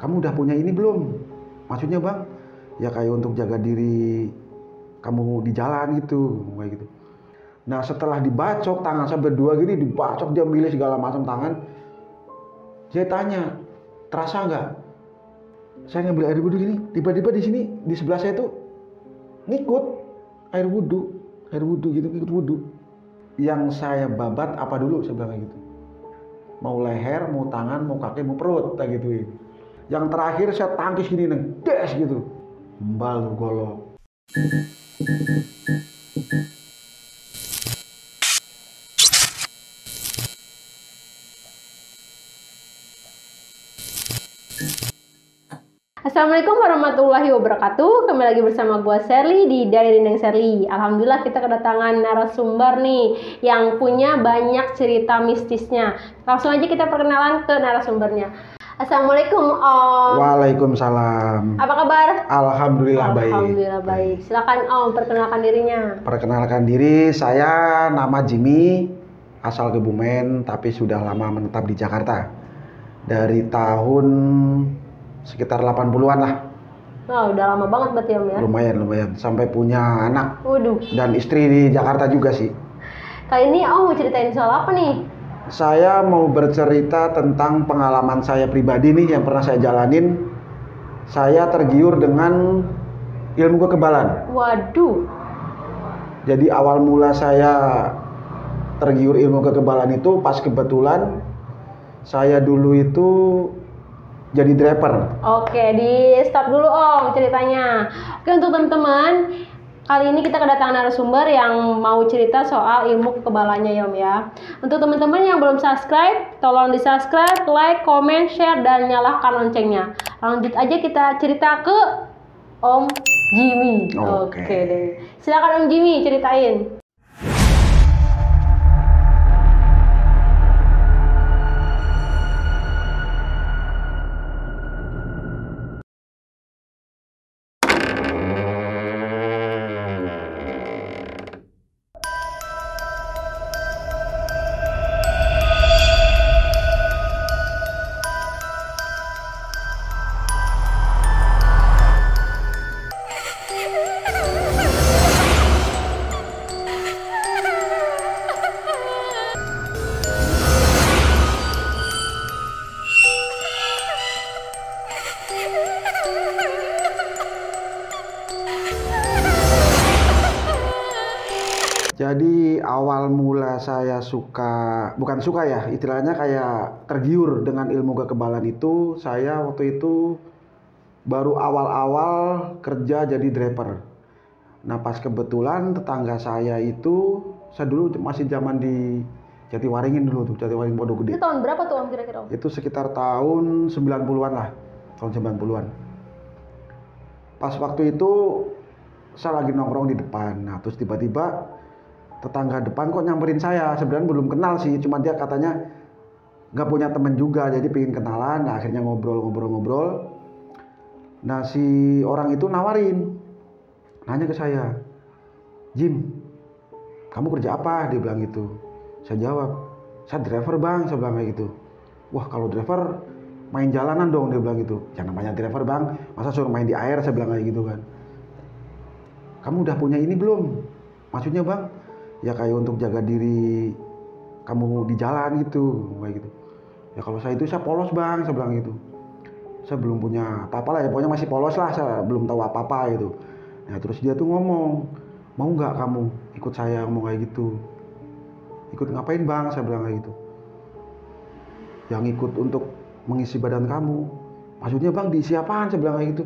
kamu udah punya ini belum? Maksudnya bang, ya kayak untuk jaga diri kamu di jalan gitu, kayak gitu. Nah setelah dibacok tangan saya berdua gini, dibacok dia milih segala macam tangan. Dia tanya, terasa nggak? Saya ngambil air wudhu gini, tiba-tiba di sini di sebelah saya tuh ngikut air wudhu gitu, ngikut wudhu. Yang saya babat apa dulu? Saya bilang gitu. Mau leher, mau tangan, mau kaki, mau perut, kayak gitu. Yang terakhir saya tangkis gini, des gitu. Mbal golok. Assalamualaikum warahmatullahi wabarakatuh. Kembali lagi bersama gua Sherly di Diary Neng Sherly. Alhamdulillah kita kedatangan narasumber nih yang punya banyak cerita mistisnya. Langsung aja kita perkenalan ke narasumbernya. Assalamualaikum Om. Waalaikumsalam. Apa kabar? Alhamdulillah baik. Alhamdulillah baik. Silakan Om perkenalkan dirinya. Perkenalkan diri, saya nama Jimmy, asal Kebumen tapi sudah lama menetap di Jakarta. Dari tahun sekitar 80-an lah. Nah, udah lama banget berarti Om ya? Lumayan. Sampai punya anak. Waduh. Dan istri di Jakarta juga sih. Kali ini Om mau ceritain soal apa nih? Saya mau bercerita tentang pengalaman saya pribadi nih yang pernah saya jalanin. Saya tergiur dengan ilmu kekebalan. Waduh. Jadi awal mula saya tergiur ilmu kekebalan itu pas kebetulan saya dulu itu jadi driver. Oke, di stop dulu Om ceritanya. Oke, untuk teman-teman, kali ini kita kedatangan narasumber yang mau cerita soal ilmu kekebalannya ya Om ya. Untuk teman-teman yang belum subscribe, tolong di subscribe, like, comment, share, dan nyalakan loncengnya. Lanjut aja kita cerita ke Om Jimmy. Oke deh. Silakan Om Jimmy ceritain. Jadi awal mula saya bukan suka ya, istilahnya kayak tergiur dengan ilmu kekebalan itu, saya waktu itu baru awal-awal kerja jadi driver. Nah pas kebetulan tetangga saya itu, saya dulu masih zaman di Jatiwaringin dulu tuh, Jatiwaringin Pondok Gede. Itu tahun berapa tuh Om kira-kira Om? Itu sekitar tahun 90-an lah, tahun 90-an. Pas waktu itu saya lagi nongkrong di depan, nah terus tiba-tiba tetangga depan kok nyamperin saya. Sebenarnya belum kenal sih, cuma dia katanya nggak punya temen juga, jadi pengen kenalan. Nah, akhirnya ngobrol. Nah si orang itu nawarin, nanya ke saya, Jim, kamu kerja apa? Dia bilang gitu. Saya jawab, saya driver bang. Saya bilang kayak gitu. Wah kalau driver main jalanan dong, dia bilang gitu. Ya namanya driver bang, masa suruh main di air? Saya bilang kayak gitu kan. Kamu udah punya ini belum? Maksudnya bang, ya kayak untuk jaga diri kamu di jalan gitu, kayak gitu. Ya kalau saya itu saya polos bang, saya bilang gitu. Saya belum punya apa-apa lah ya, pokoknya masih polos lah, saya belum tahu apa-apa gitu. Nah terus dia tuh ngomong, mau nggak kamu ikut saya, ngomong kayak gitu. Ikut ngapain bang? Saya bilang kayak gitu. Yang ikut untuk mengisi badan kamu. Maksudnya bang diisi apaan? Saya bilang kayak gitu.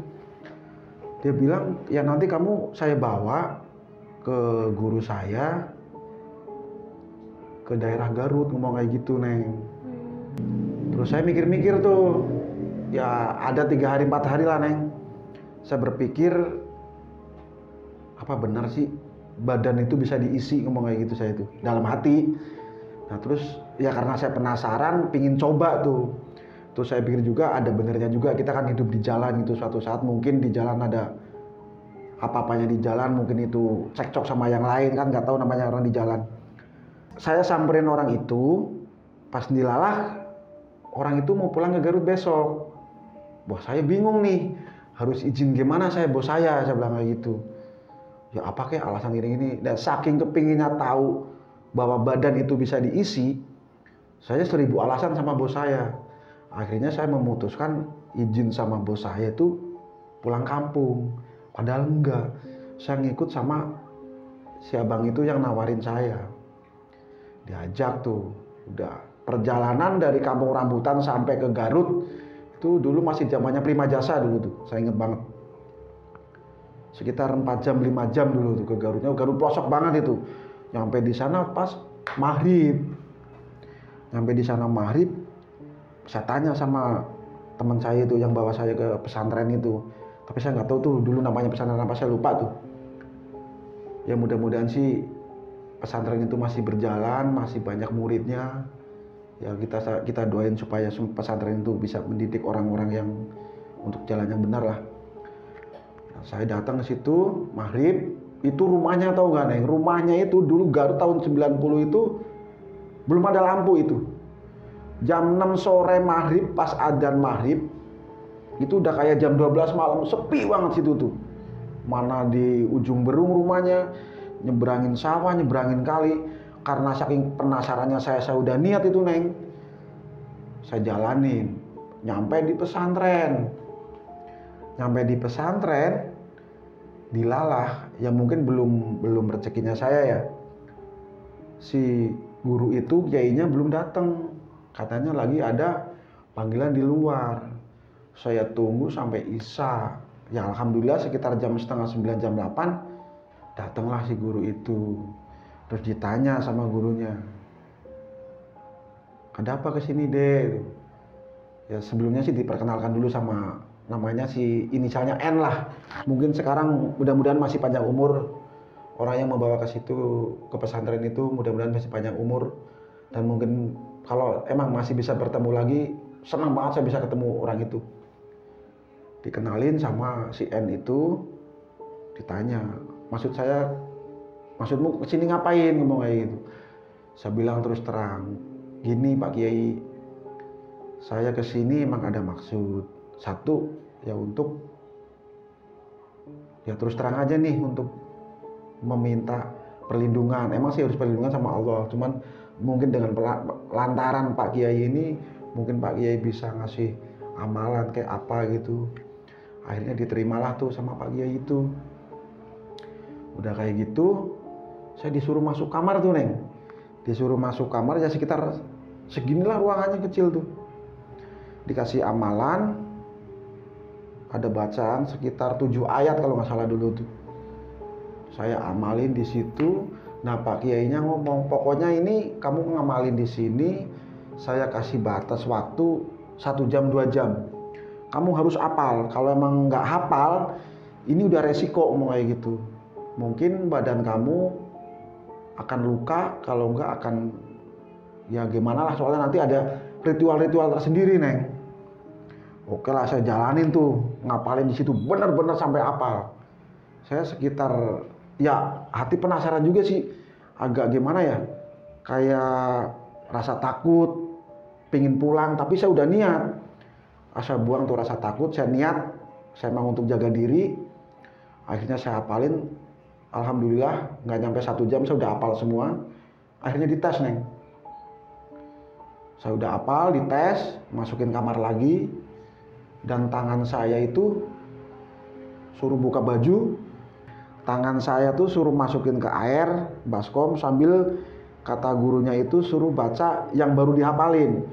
Dia bilang ya nanti kamu saya bawa ke guru saya ke daerah Garut, ngomong kayak gitu Neng. Terus saya mikir-mikir tuh, ya ada 3 hari 4 hari lah Neng. Saya berpikir apa benar sih badan itu bisa diisi, ngomong kayak gitu saya tuh dalam hati. Nah terus ya karena saya penasaran, pingin coba tuh. Terus saya pikir juga ada benernya juga, kita kan hidup di jalan gitu, suatu saat mungkin di jalan ada apa-apanya di jalan, mungkin itu cekcok sama yang lain kan, nggak tahu namanya orang di jalan. Saya samperin orang itu, pas dilalah orang itu mau pulang ke Garut besok. Bos saya bingung nih, harus izin gimana bos saya bilang kayak gitu. Ya apa kayak alasan ini. Dan saking kepinginnya tahu bahwa badan itu bisa diisi, saya 1000 alasan sama bos saya. Akhirnya saya memutuskan izin sama bos saya itu pulang kampung. Padahal enggak, saya ngikut sama si abang itu yang nawarin saya. Diajak tuh, udah perjalanan dari Kampung Rambutan sampai ke Garut. Itu dulu masih zamannya Prima Jasa dulu tuh, saya inget banget. Sekitar 4 jam 5 jam dulu tuh ke Garutnya. Garut pelosok banget itu. Nyampe di sana pas maghrib. Nyampe di sana maghrib, saya tanya sama teman saya itu yang bawa saya ke pesantren itu. Tapi saya nggak tahu tuh dulu namanya pesantren apa, saya lupa tuh. Ya mudah-mudahan sih pesantren itu masih berjalan, masih banyak muridnya. Ya kita doain supaya pesantren itu bisa mendidik orang-orang yang untuk jalan yang benar lah. Nah, saya datang ke situ maghrib, itu rumahnya tahu nggak Neng? Rumahnya itu dulu Garut tahun 90 itu belum ada lampu itu. Jam 6 sore maghrib, pas adzan maghrib, itu udah kayak jam 12 malam, sepi banget situ tuh. Mana di ujung berung rumahnya, nyebrangin sawah, nyebrangin kali. Karena saking penasarannya saya udah niat itu Neng. Saya jalanin, nyampe di pesantren. Nyampe di pesantren, dilalah, yang mungkin belum rezekinya saya ya. Si guru itu kiainya belum datang. Katanya lagi ada panggilan di luar. Saya tunggu sampai isya. Ya alhamdulillah sekitar jam setengah 9, jam 8 datanglah si guru itu. Terus ditanya sama gurunya, ada apa kesini deh? Ya sebelumnya sih diperkenalkan dulu sama namanya si inisialnya N lah. Mungkin sekarang mudah-mudahan masih panjang umur. Orang yang membawa ke situ, ke pesantren itu mudah-mudahan masih panjang umur. Dan mungkin kalau emang masih bisa bertemu lagi, senang banget saya bisa ketemu orang itu. Dikenalin sama si N itu, ditanya, maksudmu kesini ngapain, ngomong kayak gitu. Saya bilang terus terang, gini Pak Kiai, saya kesini emang ada maksud. Satu, ya untuk, ya terus terang aja nih, untuk meminta perlindungan. Emang sih harus perlindungan sama Allah, cuman mungkin dengan lantaran Pak Kiai ini, mungkin Pak Kiai bisa ngasih amalan kayak apa gitu. Akhirnya diterimalah tuh sama Pak Kiai itu. Udah kayak gitu, saya disuruh masuk kamar tuh Neng. Disuruh masuk kamar, ya sekitar seginilah ruangannya kecil tuh. Dikasih amalan, ada bacaan sekitar 7 ayat kalau nggak salah dulu tuh. Saya amalin di situ. Nah Pak Kiainya ngomong, pokoknya ini kamu ngamalin di sini, saya kasih batas waktu 1 jam 2 jam. Kamu harus hafal. Kalau emang nggak hafal, ini udah resiko ngomong kayak gitu. Mungkin badan kamu akan luka, kalau enggak akan ya gimana lah, soalnya nanti ada ritual-ritual tersendiri Neng. Oke lah, saya jalanin tuh, ngapalin di situ bener-bener sampai hafal. Saya sekitar ya hati penasaran juga sih, agak gimana ya, kayak rasa takut, pingin pulang, tapi saya udah niat. Saya buang tuh rasa takut, saya niat, saya mau untuk jaga diri. Akhirnya saya hafalin. Alhamdulillah nggak nyampe 1 jam saya udah hafal semua. Akhirnya dites Neng. Saya udah hafal, dites, masukin kamar lagi. Dan tangan saya itu suruh buka baju. Tangan saya tuh suruh masukin ke air, baskom, sambil kata gurunya itu suruh baca yang baru dihafalin.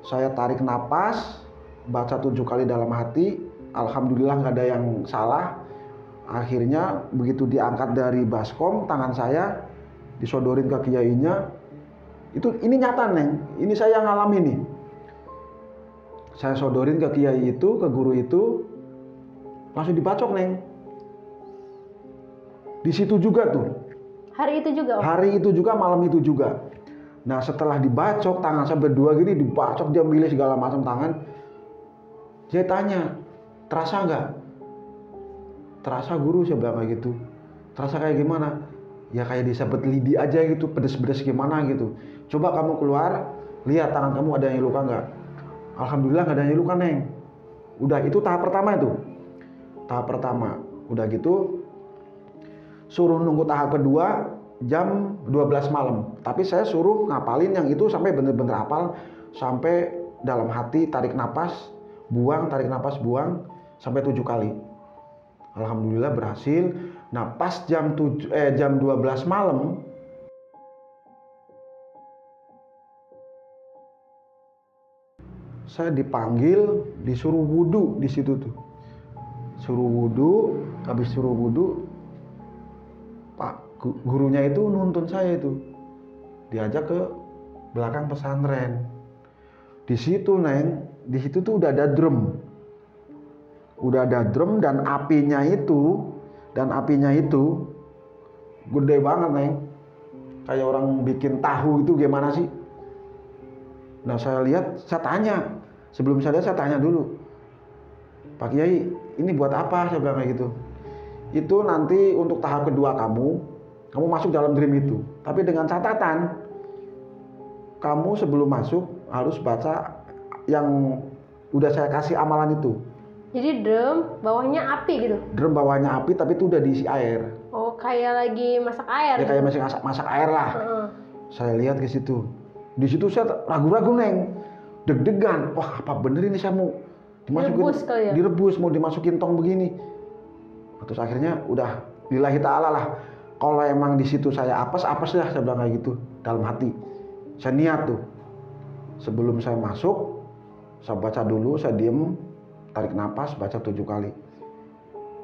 Saya tarik napas, baca 7 kali dalam hati. Alhamdulillah nggak ada yang salah. Akhirnya begitu diangkat dari baskom, tangan saya disodorin ke kiainya. Ini nyata Neng, ini saya ngalamin nih. Saya sodorin ke kiai itu, ke guru itu, langsung dibacok Neng. Di situ juga tuh. Hari itu juga Om? Hari itu juga, malam itu juga. Nah setelah dibacok, tangan saya berdua gini dibacok, dia milih segala macam tangan. Dia tanya, terasa nggak? Terasa guru, saya bilang kayak gitu. Terasa kayak gimana? Ya kayak disabet lidi aja gitu, pedes-pedes gimana gitu. Coba kamu keluar, lihat tangan kamu ada yang luka nggak? Alhamdulillah nggak ada yang luka Neng. Udah, itu tahap pertama itu. Tahap pertama. Udah gitu suruh nunggu tahap kedua jam 12 malam. Tapi saya suruh ngapalin yang itu sampai bener-bener hafal, sampai dalam hati, tarik napas, buang, tarik napas, buang sampai 7 kali. Alhamdulillah berhasil. Nah, pas jam 12 malam saya dipanggil, disuruh wudhu di situ tuh. Suruh wudhu, habis suruh wudhu, Pak gurunya itu nuntun saya itu, diajak ke belakang pesantren. Di situ Neng, di situ tuh udah ada drum, dan apinya itu gede banget Neng, kayak orang bikin tahu itu gimana sih. Nah saya lihat, saya tanya, sebelum saya lihat saya tanya dulu, Pak Kiai ini buat apa? Saya bilang kayak gitu. Itu nanti untuk tahap kedua kamu masuk dalam dream itu. Tapi dengan catatan, kamu sebelum masuk harus baca yang udah saya kasih amalan itu. Jadi drum bawahnya api gitu? Drum bawahnya api, tapi itu udah diisi air. Oh, kayak lagi masak air? Ya kayak masih masak air lah. Saya lihat ke situ. Di situ saya ragu-ragu Neng, deg-degan. Wah apa bener ini saya mau dimasukin, direbus, mau dimasukin tong begini. Terus akhirnya udah lillahi ta'ala lah. Kalau emang di situ saya apes lah, saya bilang kayak gitu dalam hati. Saya niat tuh. Sebelum saya masuk, saya baca dulu, saya diem, tarik napas, baca 7 kali.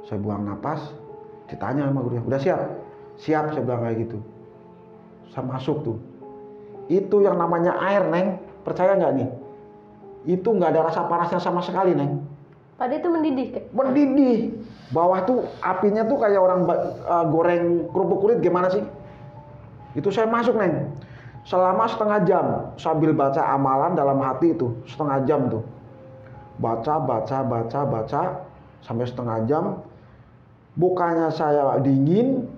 Saya buang napas, ditanya sama gurunya, udah siap? Siap, saya bilang kayak gitu. Saya masuk tuh. Itu yang namanya air Neng, percaya nggak nih? Itu nggak ada rasa panasnya sama sekali Neng. Tadi itu mendidih? Mendidih. Bawah tuh apinya tuh kayak orang goreng kerupuk kulit gimana sih? Itu saya masuk Neng. Selama setengah jam sambil baca amalan dalam hati itu, setengah jam tuh. Baca sampai setengah jam. Bukannya saya dingin,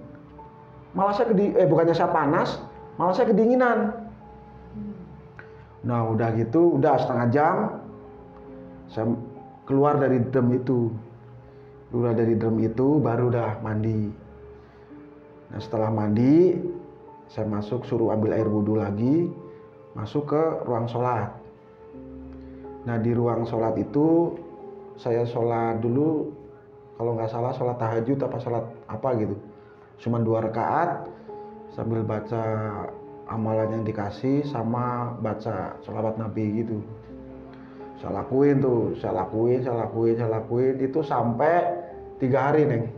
malah saya bukannya saya panas, malah saya kedinginan. Nah udah gitu, udah setengah jam saya keluar dari drum itu. Baru udah mandi. Nah setelah mandi, saya masuk, suruh ambil air wudhu lagi, masuk ke ruang sholat. Nah di ruang sholat itu saya sholat dulu, kalau nggak salah sholat tahajud apa sholat apa gitu, cuman 2 rakaat sambil baca amalan yang dikasih sama baca sholawat Nabi gitu. Saya lakuin itu sampai 3 hari Neng.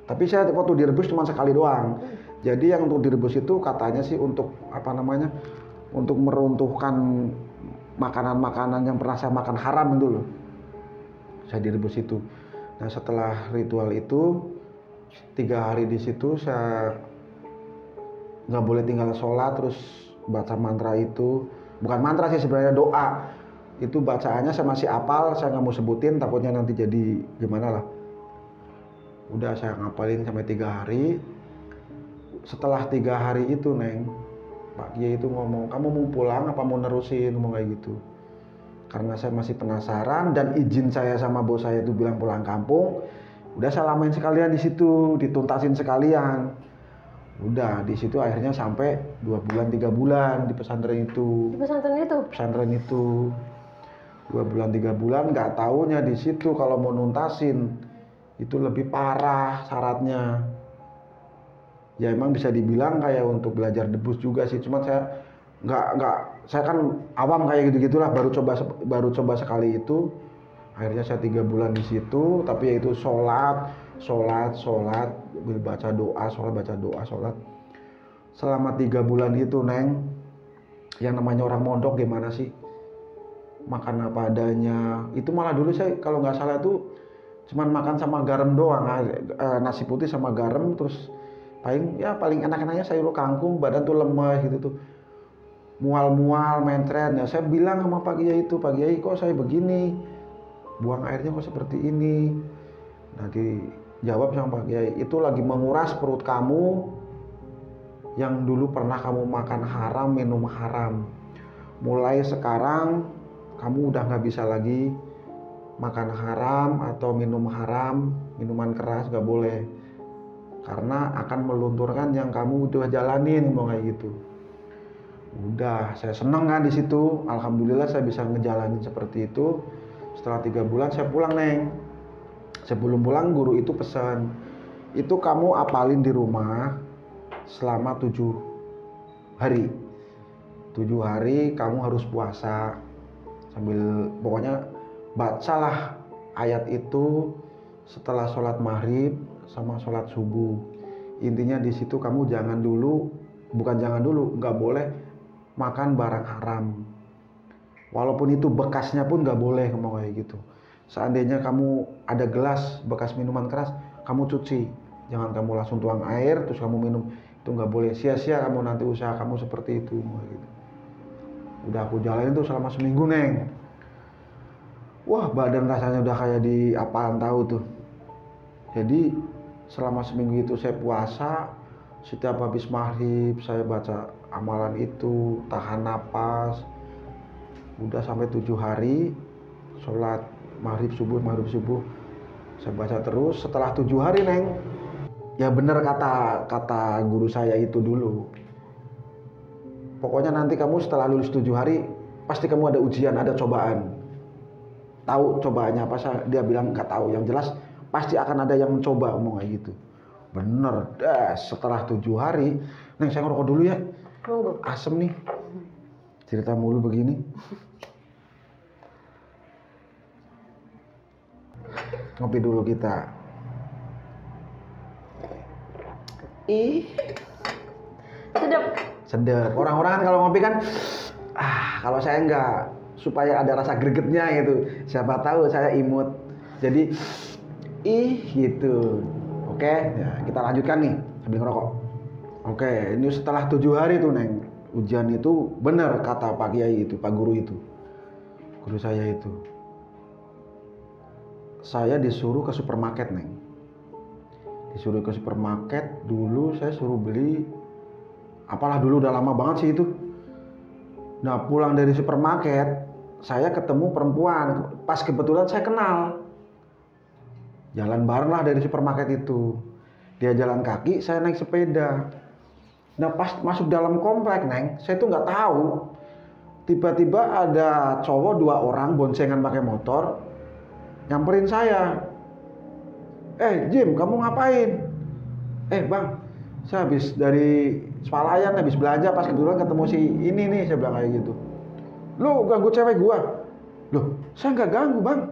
Tapi saya waktu direbus cuma sekali doang. Jadi yang untuk direbus itu katanya sih untuk untuk meruntuhkan makanan-makanan yang pernah saya makan haram itu loh. Saya direbus itu. Nah setelah ritual itu 3 hari di situ saya nggak boleh tinggal sholat, terus baca mantra itu. Bukan mantra sih sebenarnya, doa. Itu bacaannya saya masih hafal, saya nggak mau sebutin takutnya nanti jadi gimana lah. Udah saya ngapalin sampai 3 hari. Setelah 3 hari itu Neng, Pak Kiai itu ngomong, kamu mau pulang apa mau nerusin, ngomong kayak gitu. Karena saya masih penasaran dan izin saya sama bos saya itu bilang pulang kampung. Udah saya lamain sekalian di situ, dituntasin sekalian. Udah di situ akhirnya sampai 2 bulan 3 bulan di pesantren itu. Di pesantren itu? Pesantren itu 2 bulan 3 bulan, nggak taunya di situ kalau mau nuntasin itu lebih parah syaratnya. Ya emang bisa dibilang kayak untuk belajar debus juga sih, cuman saya saya kan awam kayak gitu-gitulah, baru coba sekali itu. Akhirnya saya 3 bulan di situ, tapi yaitu sholat, baca doa, sholat. Selama 3 bulan itu Neng, yang namanya orang mondok gimana sih? Makan apa adanya. Itu malah dulu saya kalau nggak salah tuh cuman makan sama garam doang, nasi putih sama garam, terus paling enak-enaknya sayur kangkung, badan tuh lemes gitu tuh. Mual-mual, mentren. Ya saya bilang sama Pak Kiai itu, Pak Kiai kok saya begini? Buang airnya kok seperti ini? Nah dijawab sama Pak Kiai, itu lagi menguras perut kamu yang dulu pernah kamu makan haram, minum haram. Mulai sekarang kamu udah nggak bisa lagi makan haram atau minum haram, minuman keras nggak boleh, karena akan melunturkan yang kamu udah jalanin, mau kayak gitu. Udah, saya seneng kan di situ. Alhamdulillah saya bisa ngejalanin seperti itu. Setelah 3 bulan saya pulang, Neng. Sebelum pulang guru itu pesan, itu kamu apalin di rumah selama 7 hari. 7 hari kamu harus puasa sambil pokoknya bacalah ayat itu setelah sholat maghrib sama sholat subuh. Intinya di situ kamu nggak boleh makan barang haram. Walaupun itu bekasnya pun nggak boleh, ngomong kayak gitu. Seandainya kamu ada gelas bekas minuman keras, kamu cuci. Jangan kamu langsung tuang air terus kamu minum. Itu nggak boleh. Sia-sia kamu nanti usaha kamu seperti itu. Gitu. Udah aku jalanin tuh selama seminggu, Neng. Wah, badan rasanya udah kayak di apaan tahu tuh. Jadi selama seminggu itu saya puasa. Setiap habis maghrib saya baca amalan itu, tahan napas. Udah sampai 7 hari sholat maghrib subuh saya baca terus. Setelah 7 hari, Neng, ya bener kata guru saya itu dulu, pokoknya nanti kamu setelah lulus 7 hari pasti kamu ada ujian, ada cobaan. Tahu cobaannya apa? Dia bilang nggak tahu, yang jelas pasti akan ada yang mencoba, ngomong kayak gitu. Bener dah. Setelah 7 hari, Neng, saya ngerokok dulu ya. Asem nih cerita mulu begini. Ngopi dulu kita. Sedap. Orang-orang kan kalau ngopi kan, kalau saya enggak, supaya ada rasa gregetnya gitu. Siapa tahu saya imut. Jadi gitu. Oke, ya, kita lanjutkan nih sambil ngerokok. Oke, ini setelah 7 hari tuh, Neng. Ujian itu benar kata Pak Kiai itu, Pak Guru itu. Guru saya itu. Saya disuruh ke supermarket, Neng. Disuruh ke supermarket, dulu saya suruh beli apalah, dulu udah lama banget sih itu. Nah, pulang dari supermarket, saya ketemu perempuan. Pas kebetulan saya kenal. Jalan bareng lah dari supermarket itu. Dia jalan kaki, saya naik sepeda. Nah, pas masuk dalam komplek, Neng, saya tuh nggak tahu. Tiba-tiba ada cowok 2 orang boncengan pakai motor, nyamperin saya. Jim, kamu ngapain? Bang, saya habis dari swalayan, habis belanja, pas kebetulan ketemu si ini nih, saya bilang kayak gitu. Lu ganggu cewek gua? Loh, saya nggak ganggu, Bang.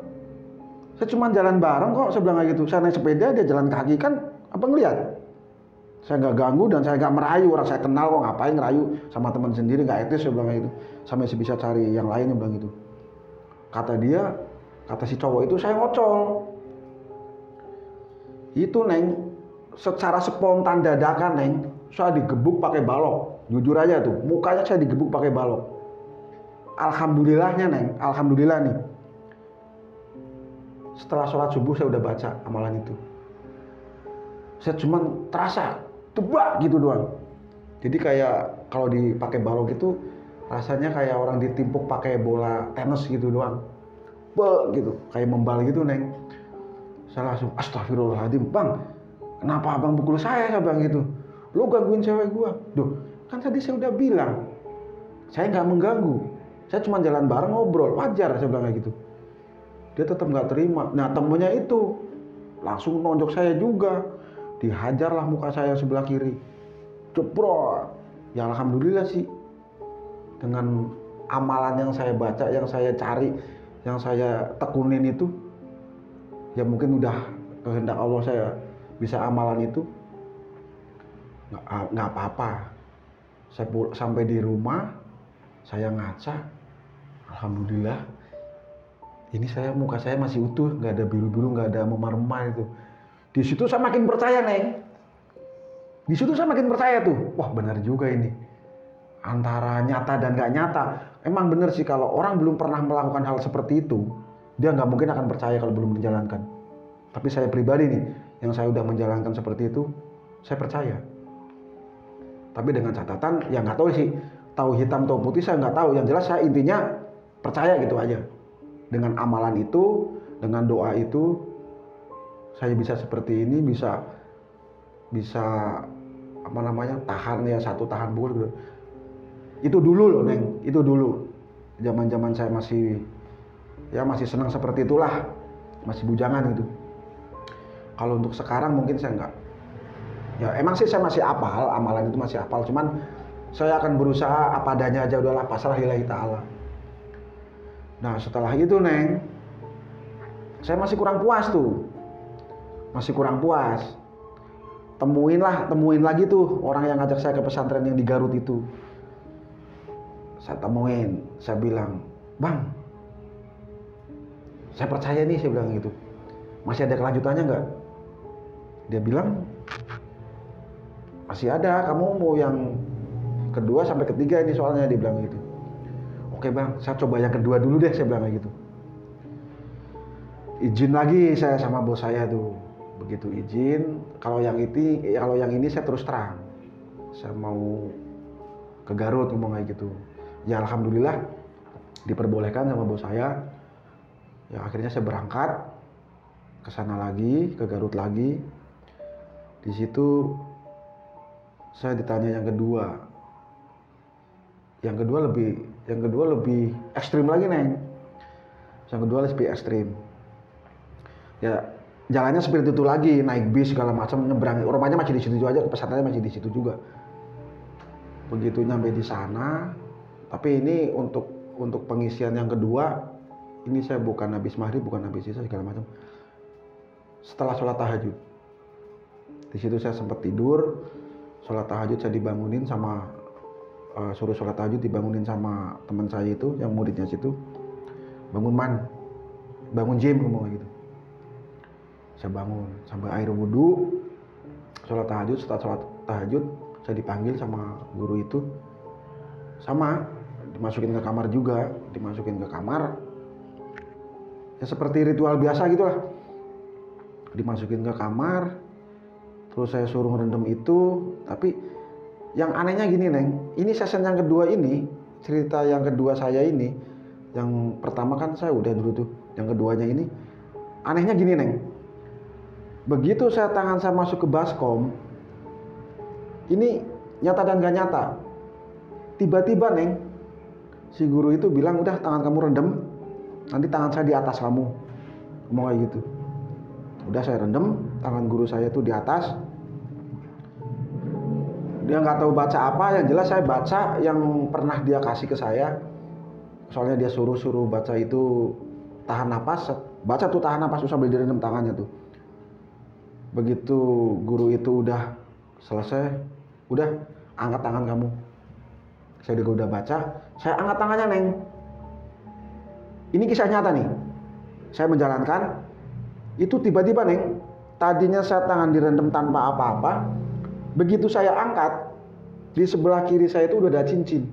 Saya cuma jalan bareng kok, saya bilang kayak gitu. Saya naik sepeda, dia jalan kaki, kan apa ngeliat? Saya nggak ganggu dan saya nggak merayu, orang saya kenal kok, ngapain ngerayu sama teman sendiri, nggak etis, saya bilang kayak gitu. Sampai bisa cari yang lainnya, bilang gitu. Kata dia, kata si cowok itu, saya ngocol. Itu, Neng, secara spontan dadakan, Neng, saya digebuk pakai balok. Jujur aja tuh, mukanya saya digebuk pakai balok. Alhamdulillahnya, Neng, alhamdulillah nih. Setelah sholat subuh saya udah baca amalan itu. Saya cuman terasa tebak gitu doang. Jadi kayak kalau dipakai balok itu rasanya kayak orang ditimpuk pakai bola tenis gitu doang. Gitu, kayak membal gitu, Neng. Saya langsung astagfirullahaladzim, Bang, kenapa Abang pukul saya bilang gitu? Lu gangguin cewek gua. Duh, kan tadi saya udah bilang saya nggak mengganggu, saya cuma jalan bareng ngobrol, wajar, saya bilang kayak gitu. Dia tetap nggak terima. Nah, temennya itu langsung nonjok saya juga, dihajarlah muka saya sebelah kiri, ceprot. Ya alhamdulillah sih, dengan amalan yang saya baca, yang saya cari, yang saya tekunin itu, ya mungkin udah kehendak Allah saya bisa amalan itu. Nggak apa-apa. Saya sampai di rumah, saya ngaca, alhamdulillah, ini muka saya masih utuh, nggak ada biru-biru, nggak ada memar-memar itu. Di situ saya makin percaya, Neng. Di situ saya makin percaya tuh, wah benar juga ini. Antara nyata dan nggak nyata, emang bener sih kalau orang belum pernah melakukan hal seperti itu, dia nggak mungkin akan percaya kalau belum menjalankan. Tapi saya pribadi nih, yang saya udah menjalankan seperti itu, saya percaya. Tapi dengan catatan, ya nggak tahu sih, tahu hitam tahu putih saya nggak tahu. Yang jelas saya intinya percaya gitu aja. Dengan amalan itu, Dengan doa itu saya bisa seperti ini, bisa apa namanya, tahan ya, tahan pukul gitu. Itu dulu loh Neng, itu dulu. Zaman saya masih senang seperti itulah, masih bujangan gitu. Kalau untuk sekarang mungkin saya enggak. Ya emang sih saya masih hafal, amalan itu masih hafal, cuman saya akan berusaha apa adanya aja, udahlah pasrah lillahi ta'ala. Nah setelah itu Neng, saya masih kurang puas tuh. Temuin lagi tuh orang yang ngajak saya ke pesantren yang di Garut itu. Saya temuin, saya bilang, "Bang, saya percaya nih," saya bilang gitu. "Masih ada kelanjutannya nggak?" Dia bilang, "Masih ada, kamu mau yang kedua sampai ketiga ini soalnya," dia bilang gitu. "Oke Bang, saya coba yang kedua dulu deh," saya bilang kayak gitu. Izin lagi saya sama bos saya tuh. Begitu izin, kalau yang ini saya terus terang, saya mau ke Garut, ngomong kayak gitu. Ya alhamdulillah diperbolehkan sama bos saya. Ya akhirnya saya berangkat ke sana lagi, ke Garut lagi. Di situ saya ditanya yang kedua. Yang kedua lebih ekstrim lagi Neng. Yang kedua lebih ekstrim. Ya jalannya seperti itu lagi, naik bis segala macam, nyebrang. Rumahnya masih di situ aja, pesantrennya masih di situ juga. Begitu nyampe di sana, tapi ini untuk pengisian yang kedua, ini saya bukan habis maghrib, bukan habis isya segala macam. Setelah sholat tahajud, di situ saya sempat tidur. Sholat tahajud saya dibangunin sama suruh sholat tahajud dibangunin sama teman saya itu, yang muridnya situ. Bangun Jim, ngomong gitu. Saya bangun sampai air wudhu, sholat tahajud. Setelah sholat tahajud saya dipanggil sama guru itu, sama dimasukin ke kamar juga, ya seperti ritual biasa gitulah, dimasukin ke kamar. Terus saya suruh ngerendam itu. Tapi yang anehnya gini Neng, ini session yang kedua ini, cerita yang kedua saya ini, yang pertama kan saya udah dulu tuh, yang keduanya ini anehnya gini Neng. Begitu tangan saya masuk ke baskom, ini nyata dan gak nyata. Tiba-tiba Neng, si guru itu bilang, "Udah tangan kamu rendem, nanti tangan saya di atas kamu." Ngomong kayak gitu. Udah saya rendem, tangan guru saya tuh di atas. Dia nggak tahu baca apa, yang jelas saya baca yang pernah dia kasih ke saya. Soalnya dia suruh baca itu tahan napas, baca tuh tahan napas, sambil direndam tangannya tuh. Begitu guru itu udah selesai, "Udah, angkat tangan kamu." Saya juga udah baca, saya angkat tangannya Neng. Ini kisah nyata nih. Saya menjalankan, itu tiba-tiba Neng, tadinya saya tangan direndam tanpa apa-apa. Begitu saya angkat, di sebelah kiri saya itu udah ada cincin.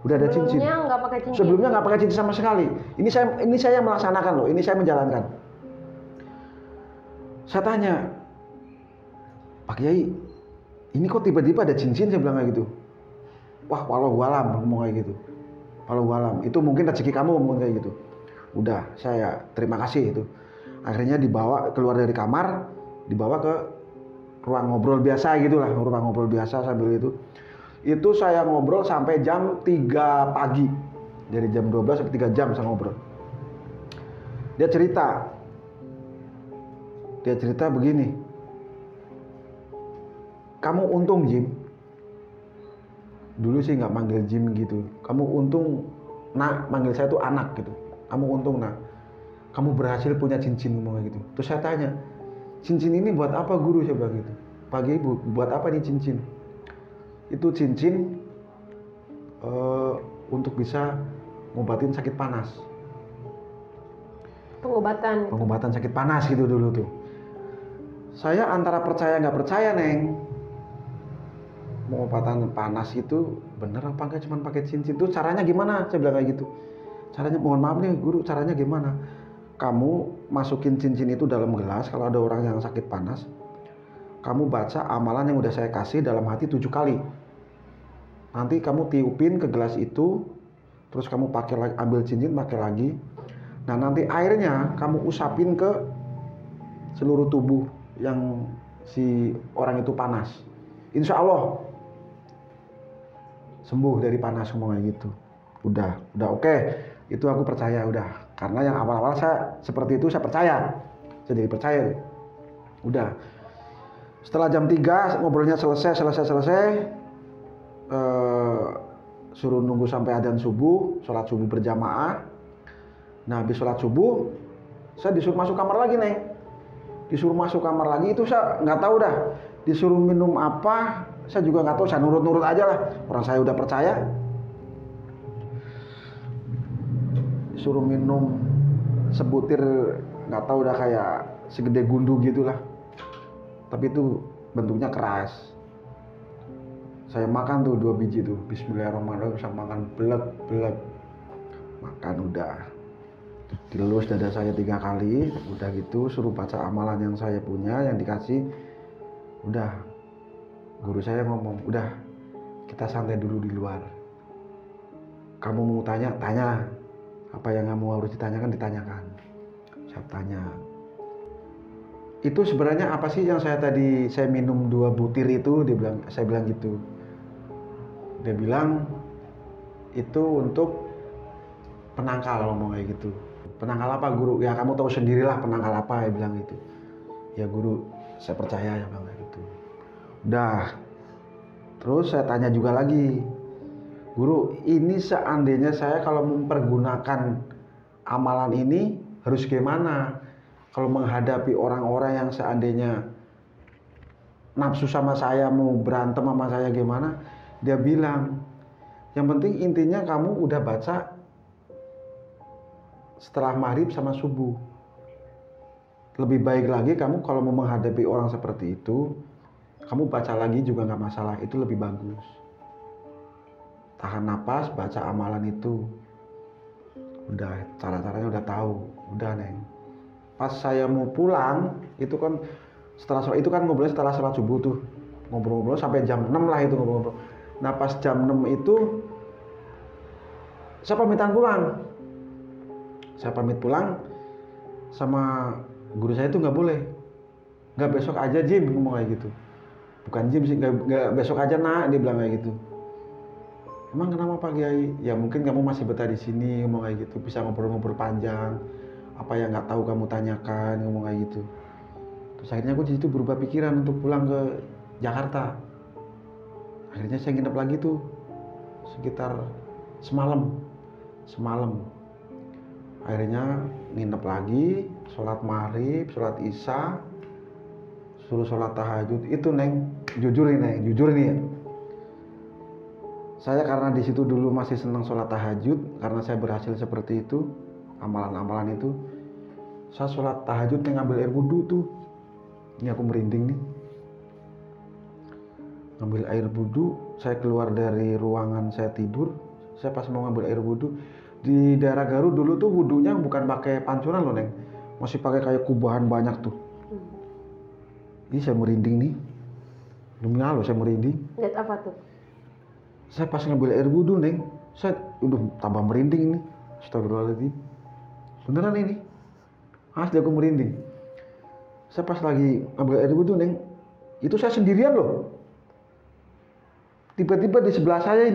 Sebelumnya nggak pakai cincin. Sebelumnya nggak pakai cincin sama sekali. Ini saya melaksanakan loh, ini saya menjalankan. Saya tanya, "Pak Kiai, ini kok tiba-tiba ada cincin?" Saya bilang kayak gitu. "Wah, wallahualam," ngomong kayak gitu. "Wallahualam, itu mungkin rezeki kamu," ngomong kayak gitu. Udah, saya terima kasih itu. Akhirnya dibawa keluar dari kamar, dibawa ke ruang ngobrol biasa gitulah, ruang ngobrol biasa sambil itu. Itu saya ngobrol sampai jam 3 pagi. Dari jam 12 sampai 3 jam saya ngobrol. Dia cerita begini, "Kamu untung Jim." Dulu sih nggak manggil Jim gitu. "Kamu untung Nak," manggil saya tuh anak gitu. "Kamu untung Nak, kamu berhasil punya cincin," ngomong gitu. Terus saya tanya, "Cincin ini buat apa guru?" Saya bilang gitu. "Pagi Ibu, buat apa nih cincin?" "Itu cincin untuk bisa ngobatin sakit panas." Pengobatan sakit panas gitu dulu tuh. Saya antara percaya nggak percaya Neng. Pengobatan panas itu bener apa enggak cuma pakai cincin? Itu caranya gimana? Saya bilang kayak gitu. Caranya, "Mohon maaf nih guru, caranya gimana?" "Kamu masukin cincin itu dalam gelas, kalau ada orang yang sakit panas, kamu baca amalan yang udah saya kasih dalam hati 7 kali. Nanti kamu tiupin ke gelas itu, terus kamu pakai lagi, ambil cincin pakai lagi. Nah nanti airnya kamu usapin ke seluruh tubuh yang si orang itu panas. Insya Allah sembuh dari panas semua gitu. Udah oke. Itu aku percaya udah. Karena yang awal-awal saya seperti itu saya percaya. Saya jadi percaya. Udah. Setelah jam 3 ngobrolnya selesai. Suruh nunggu sampai adzan subuh, sholat subuh berjamaah. Nah habis sholat subuh, saya disuruh masuk kamar lagi nih. Disuruh masuk kamar lagi itu saya nggak tahu dah. Disuruh minum apa, saya juga nggak tahu. Saya nurut-nurut aja lah. Orang saya udah percaya. Disuruh minum sebutir, nggak tahu dah kayak segede gundu gitulah. Tapi itu bentuknya keras. Saya makan tuh 2 biji tuh. Bismillahirrahmanirrahim. Saya makan belek. Makan udah. Dilus dada saya 3 kali, udah gitu suruh baca amalan yang saya punya, yang dikasih. Udah, guru saya ngomong, udah kita santai dulu di luar. Kamu mau tanya, apa yang kamu harus ditanyakan. Saya tanya, itu sebenarnya apa sih yang saya minum 2 butir itu? Saya bilang gitu. Dia bilang itu untuk penangkal, ngomong kayak gitu. Penangkal apa guru? Ya kamu tahu sendirilah penangkal apa, ya bilang gitu. Ya guru, saya percaya ya bang, gitu. Udah. Terus saya tanya juga lagi, guru, ini seandainya saya kalau mempergunakan amalan ini harus gimana? Kalau menghadapi orang-orang yang seandainya nafsu sama saya, mau berantem sama saya gimana? Dia bilang, yang penting intinya kamu udah baca setelah maghrib sama subuh. Lebih baik lagi kamu kalau mau menghadapi orang seperti itu, kamu baca lagi juga nggak masalah, itu lebih bagus. Tahan napas, baca amalan itu. Udah, cara-caranya udah tahu. Udah Neng. Pas saya mau pulang, itu kan setelah sholat, itu kan ngobrolnya setelah sholat subuh tuh. Ngobrol-ngobrol sampai jam 6 lah itu ngobrol-ngobrol. Nah pas jam 6 itu, saya pamitan pulang. Saya pamit pulang sama guru saya itu nggak boleh. Nggak besok aja Jim, ngomong kayak gitu. Bukan Jim sih, nggak besok aja nak, dia bilang kayak gitu. Emang kenapa Pak Kiai? Ya mungkin kamu masih betah di sini, ngomong kayak gitu. Bisa ngobrol-ngobrol panjang. Apa yang nggak tahu kamu tanyakan, ngomong kayak gitu. Terus akhirnya aku di situ berubah pikiran untuk pulang ke Jakarta. Akhirnya saya nginep lagi tuh sekitar semalam. Akhirnya nginep lagi, sholat maghrib, sholat isya, suruh sholat tahajud. Itu Neng, jujur nih ya. Saya karena di situ dulu masih senang sholat tahajud, karena saya berhasil seperti itu, amalan-amalan itu. Saya sholat tahajud ngambil air wudhu tuh. Ini aku merinding nih. Ngambil air wudhu, saya keluar dari ruangan saya tidur. Saya pas mau ngambil air wudhu, di daerah Garut dulu tuh wudhunya bukan pakai pancuran loh Neng, masih pakai kayak kubahan banyak tuh. Ini saya merinding nih, demi Allah saya merinding. Lihat apa tuh? Saya pas ngambil air wudhu Neng, saya udah tambah merinding nih. Astagfirullahaladzim, beneran ini, asli aku merinding. Saya pas lagi ngambil air wudhu Neng, itu saya sendirian loh. Tiba-tiba di sebelah saya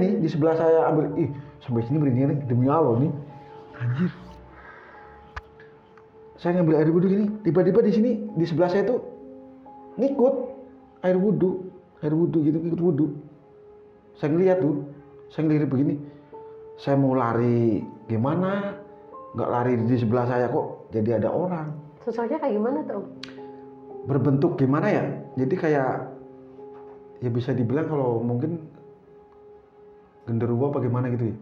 ambil, sampai sini merinding nih, demi Allah nih, anjir. Saya ngambil air wudhu gini, tiba-tiba di sini di sebelah saya tuh ngikut air wudhu gitu, ngikut wudhu. Saya ngeliat tuh, saya ngelirik begini, saya mau lari gimana, nggak lari di sebelah saya kok jadi ada orang. Sosoknya kayak gimana tuh? Berbentuk gimana ya? Jadi kayak ya bisa dibilang kalau mungkin genderuwo apa gimana gitu ya?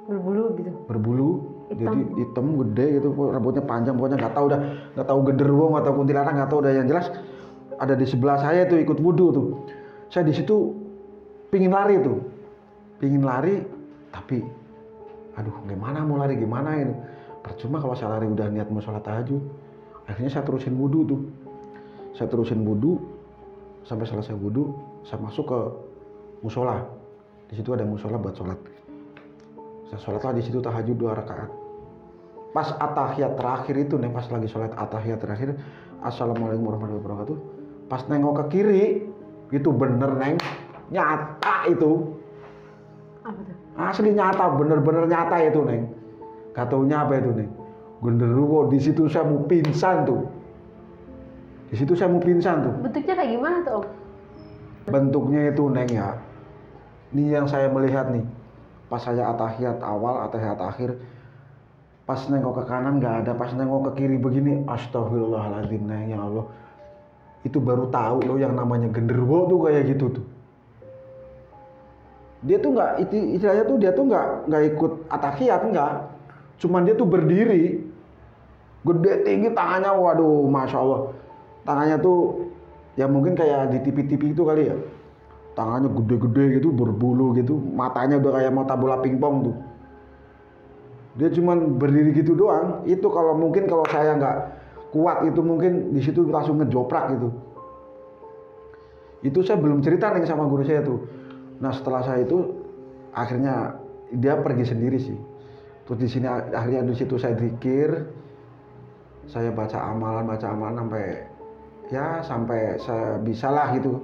Berbulu, hitam. Jadi hitam gede gitu, rambutnya panjang, pokoknya nggak tahu genderuwo, nggak tahu kuntilanak, nggak tahu, udah yang jelas ada di sebelah saya tuh ikut wudhu tuh. Saya di situ pingin lari tapi aduh gimana mau lari gimana ini, percuma kalau saya lari udah niat mau sholat tahajud. Akhirnya saya terusin wudhu sampai selesai wudhu, saya masuk ke musola. Di situ ada musola buat sholat. Saya sholatlah di situ tahajud 2 rakaat. pas atahiyat terakhir itu nih, pas lagi sholat atahiyat terakhir, assalamualaikum warahmatullahi wabarakatuh, pas nengok ke kiri itu bener neng, nyata itu. Apa tuh? Asli nyata, bener-bener nyata itu neng. Gak taunya apa itu neng, genderuwo. Di situ saya mau pingsan tuh, di situ saya mau pingsan tuh. Bentuknya kayak gimana tuh Om? Bentuknya itu neng ya, ini yang saya melihat nih, pas saya atahiyat awal, atahiyat akhir, pas nengok ke kanan nggak ada, pas nengok ke kiri begini, astagfirullahaladzim neng, ya Allah, itu baru tahu loh yang namanya genderuwo tuh kayak gitu tuh. Dia tuh nggak, istilahnya tuh dia tuh nggak ikut atahiyat, nggak, cuman dia tuh berdiri, gede tinggi tangannya, waduh, masya Allah, tangannya tuh ya mungkin kayak di TV-TV itu kali ya, tangannya gede-gede gitu, berbulu gitu, matanya udah kayak mata bola pingpong tuh. Dia cuman berdiri gitu doang. Itu kalau mungkin kalau saya nggak kuat itu mungkin di situ langsung ngejoprak gitu. Itu saya belum cerita nih sama guru saya tuh. Nah setelah saya itu akhirnya dia pergi sendiri sih. Terus di sini akhirnya di situ saya zikir, saya baca amalan sampai saya bisalah gitu.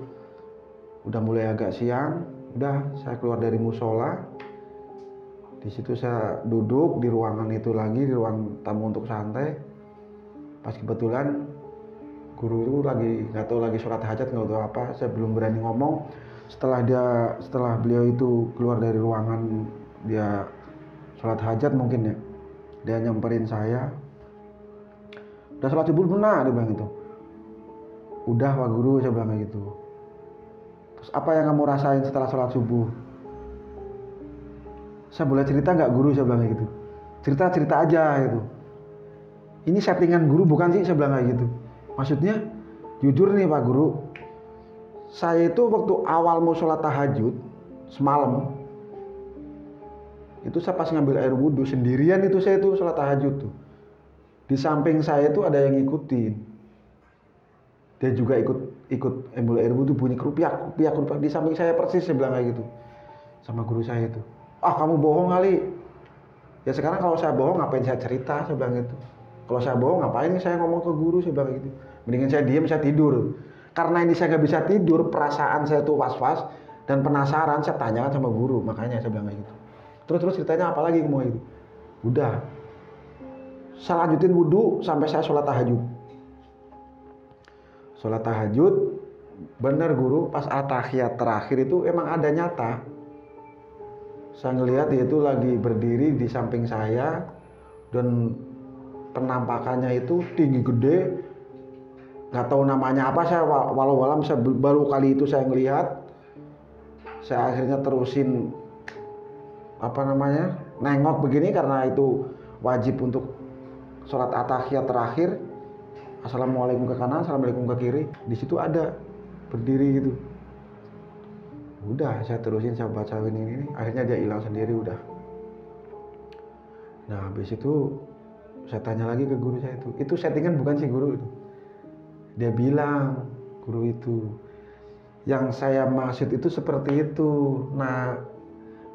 Udah mulai agak siang, udah saya keluar dari musola. Di situ saya duduk di ruangan itu lagi, di ruang tamu untuk santai. Pas kebetulan guru itu lagi nggak tahu lagi sholat hajat nggak tahu apa, saya belum berani ngomong. Setelah beliau itu keluar dari ruangan dia sholat hajat mungkin ya, dia nyamperin saya. Udah sholat subuh benar, dia bilang gitu. Udah Pak Guru, saya bilang kayak gitu. Terus apa yang kamu rasain setelah sholat subuh? Saya boleh cerita nggak guru, saya bilang kayak gitu. Cerita aja gitu. Ini settingan guru bukan sih, saya bilang kayak gitu. Maksudnya jujur nih Pak Guru, saya itu waktu awal mau sholat tahajud semalam, itu saya pas ngambil air wudhu sendirian itu saya itu sholat tahajud tuh. Di samping saya itu ada yang ngikutin. Dia juga ikut ambil air wudhu, bunyi kerupiak. Di samping saya persis, saya bilang kayak gitu sama guru saya itu. Ah kamu bohong kali. Ya sekarang kalau saya bohong ngapain saya cerita, saya bilang gitu. Kalau saya bohong ngapain saya ngomong ke guru, saya bilang gitu. Mendingan saya diam, saya tidur. Karena ini saya nggak bisa tidur, perasaan saya tuh was-was dan penasaran, saya tanyakan sama guru, makanya saya bilang kayak gitu. Terus ceritanya apa lagi mau itu? Udah. Saya lanjutin wudhu sampai saya sholat tahajud. Sholat tahajud, bener guru, pas atahiyat terakhir itu emang ada nyata. Saya ngelihat dia itu lagi berdiri di samping saya dan penampakannya itu tinggi gede, nggak tahu namanya apa, saya walau saya baru kali itu saya ngelihat. Saya akhirnya terusin nengok begini karena itu wajib untuk sholat atahiyat terakhir. Assalamualaikum ke kanan, assalamualaikum ke kiri. Di situ ada berdiri gitu. Udah saya terusin, saya bacain ini, akhirnya dia hilang sendiri udah. Nah habis itu saya tanya lagi ke guru saya itu settingan bukan sih guru itu? Dia bilang guru itu, yang saya maksud itu seperti itu. Nah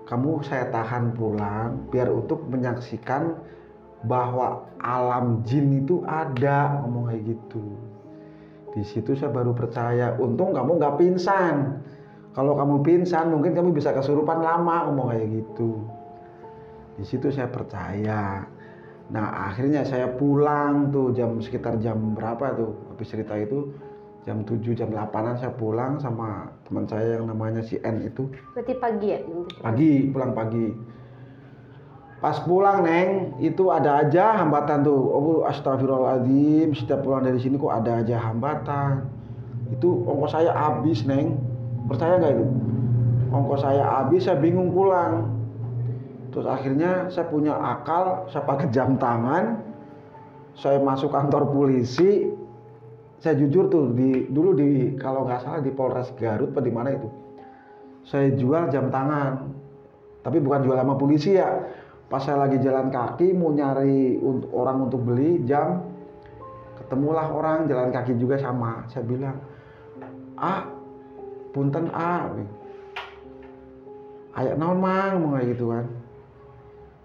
kamu saya tahan pulang biar untuk menyaksikan bahwa alam jin itu ada, ngomong kayak gitu. Di situ saya baru percaya. Untung kamu nggak pingsan. Kalau kamu pingsan mungkin kamu bisa kesurupan lama, ngomong kayak gitu. Di situ saya percaya. Nah akhirnya saya pulang tuh sekitar jam berapa tuh, habis cerita itu jam 7, jam 8an saya pulang sama teman saya yang namanya si N itu. Berarti pagi ya? Pagi, pulang pagi. Pas pulang Neng, itu ada aja hambatan tuh. Oh astagfirullahaladzim, setiap pulang dari sini kok ada aja hambatan. Itu ongkos saya habis Neng. Percaya nggak itu? Ongkos saya habis, saya bingung pulang. Terus akhirnya saya punya akal, saya pakai jam tangan, saya masuk kantor polisi. Saya jujur tuh dulu kalau nggak salah di Polres Garut apa di mana itu, saya jual jam tangan, tapi bukan jual sama polisi ya. Pas saya lagi jalan kaki mau nyari orang untuk beli jam, ketemulah orang jalan kaki juga sama. Saya bilang, punten ayak naon mang, mau kayak gitu kan.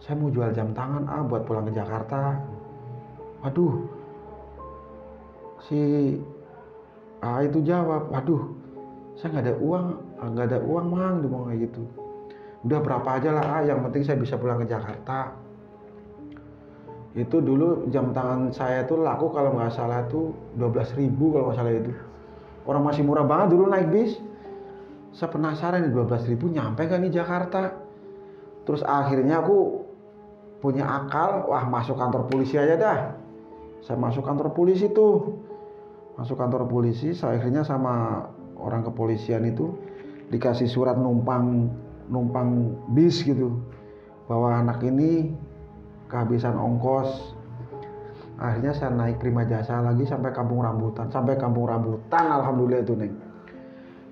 saya mau jual jam tangan buat pulang ke Jakarta. Waduh, si A itu jawab, waduh, saya nggak ada uang mang, dia mau kayak gitu. Udah berapa aja lah yang penting saya bisa pulang ke Jakarta. Itu dulu jam tangan saya tuh laku kalau nggak salah tuh 12.000 kalau nggak salah itu. Orang masih murah banget dulu naik bis. Saya penasaran nih 12.000 nyampe nggak nih Jakarta. Terus akhirnya aku punya akal, wah masuk kantor polisi aja dah. Saya masuk kantor polisi tuh. Masuk kantor polisi, saya akhirnya sama orang kepolisian itu dikasih surat numpang bis gitu. Bahwa anak ini kehabisan ongkos. Akhirnya saya naik Prima Jasa lagi sampai Kampung Rambutan. Alhamdulillah itu Neng.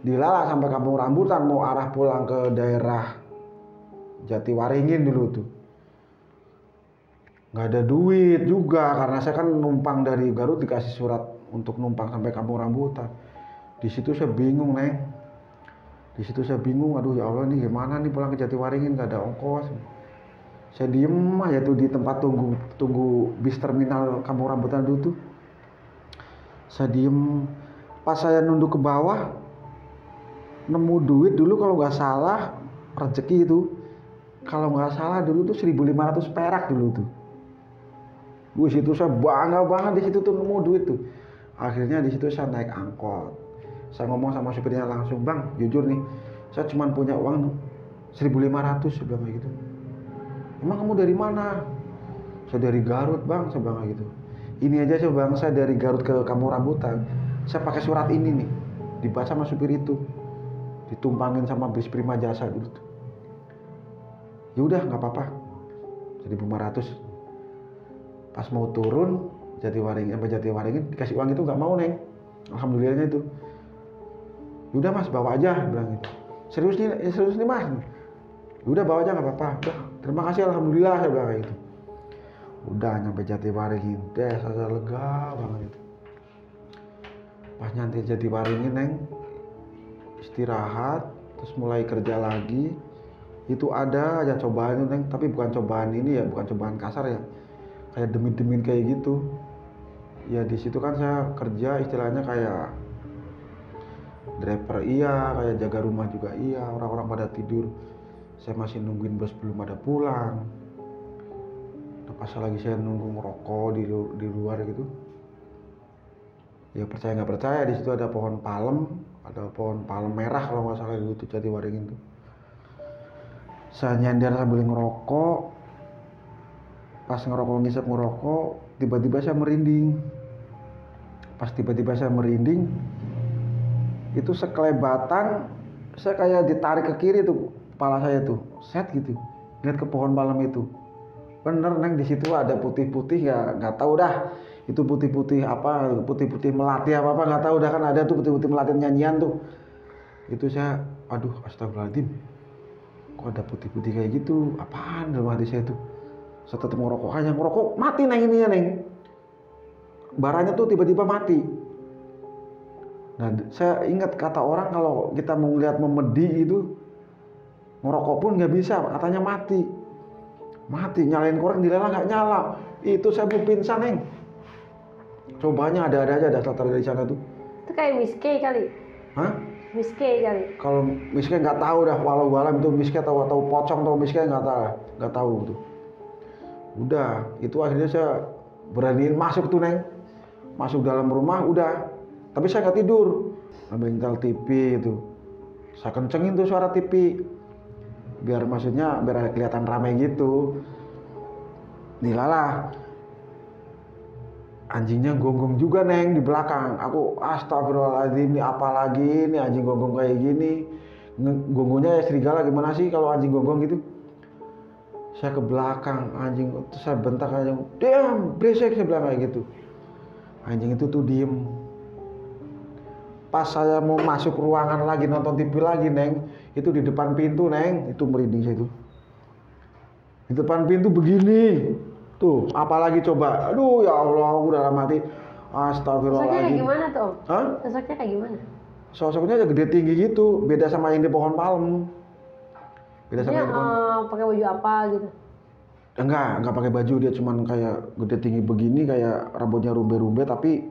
Dilalah sampai Kampung Rambutan mau arah pulang ke daerah Jatiwaringin dulu tuh. Nggak ada duit juga karena saya kan numpang dari Garut dikasih surat untuk numpang sampai Kampung Rambutan. Di situ saya bingung Neng. Aduh ya Allah nih gimana nih pulang ke Jatiwaringin nggak ada ongkos. Saya diem aja tuh di tempat tunggu bis terminal Kampung Rambutan dulu tuh. Saya diem. Pas saya nunduk ke bawah nemu duit dulu kalau nggak salah rezeki itu. Kalau nggak salah dulu tuh 1.500 perak dulu tuh. Di situ saya bangga banget di situ tuh nemu duit tuh. Akhirnya di situ saya naik angkot. Saya ngomong sama supirnya langsung, "Bang, jujur nih, saya cuma punya uang 1.500," saya bilang kayak gitu. "Emang kamu dari mana?" "Saya dari Garut, Bang," saya bilang kayak gitu. "Ini aja saya bang, saya dari Garut ke Kampung Rambutan. Saya pakai surat ini nih." Dibaca sama supir itu. Ditumpangin sama bis Prima Jasa dulu tuh. Ya udah nggak apa-apa. 1.500. Pas mau turun Jatiwaringin dikasih uang itu nggak mau Neng. Alhamdulillahnya itu. "Udah Mas bawa aja," bilang gitu. Serius nih Mas." "Udah bawa aja nggak apa-apa." "Udah terima kasih alhamdulillah," saya bilang kayak gitu. Udah nyampe Jatiwaringin deh saya lega banget itu. Pas nyampe Jatiwaringin Neng istirahat terus mulai kerja lagi. Itu ada aja cobaan itu Neng, tapi bukan cobaan ini ya, bukan cobaan kasar ya. Kayak demin-demin kayak gitu. Ya di situ kan saya kerja istilahnya kayak driver iya, kayak jaga rumah juga iya, orang-orang pada tidur. Saya masih nungguin bus belum ada pulang. Pas lagi saya nunggu ngerokok di luar gitu. Ya percaya nggak percaya di situ ada pohon palem merah kalau nggak salah gitu Jatiwaringin tuh. Saya nyender sambil ngerokok. Pas ngisep ngerokok, tiba-tiba saya merinding. Pas tiba-tiba saya merinding, itu sekelebatan, saya kayak ditarik ke kiri tuh, kepala saya tuh, set gitu, lihat ke pohon palem itu. Bener Neng, di situ ada putih-putih ya, nggak tahu dah, itu putih-putih apa, putih-putih melati apa nggak tahu dah, kan ada tuh putih-putih melati nyanyian tuh. Itu saya, aduh astagfirullahaladzim, kok ada putih-putih kayak gitu, apaan dalam hati saya tuh. Saya tetap ngerokok mati Neng ininya Neng. Baranya tuh tiba-tiba mati. Nah saya ingat kata orang kalau kita mau lihat memedi itu ngerokok pun nggak bisa, katanya mati. Nyalain korek dilelah nggak nyala. Itu saya mau pingsan Neng. Cobanya ada-ada aja dasar dari sana tuh. Itu kayak miske kali. Hah? Miske kali. Kalau miske nggak tahu dah, walau alam itu miske atau pocong atau miske nggak tahu tuh. Udah, itu akhirnya saya beraniin masuk tuh Neng. Masuk dalam rumah udah. Tapi saya nggak tidur. Ambil nyetel TV itu. Saya kencengin tuh suara TV. Biar kelihatan ramai gitu. Nilalah. Anjingnya gonggong juga Neng di belakang. Aku astagfirullahaladzim, ini apa lagi ini anjing gonggong kayak gini. Gonggongnya ya serigala gimana sih kalau anjing gonggong gitu. Saya ke belakang anjing, terus saya bentak anjing, "Diam, berisik," saya bilang kayak gitu. Anjing itu tuh diem. Pas saya mau masuk ruangan lagi nonton TV lagi Neng, itu di depan pintu Neng, itu merinding saya itu. Di depan pintu begini, tuh apalagi coba, aduh ya Allah, udah lama mati. Astagfirullahaladzim. Sosoknya kayak gimana tuh? Hah? Sosoknya kayak gimana? Sosoknya aja gede tinggi gitu, beda sama yang di pohon palem. Beda sama Dia yang di pohon. pakai baju apa gitu? Enggak pakai baju, dia cuman kayak gede tinggi begini, kayak rambutnya rumbe-rumbe tapi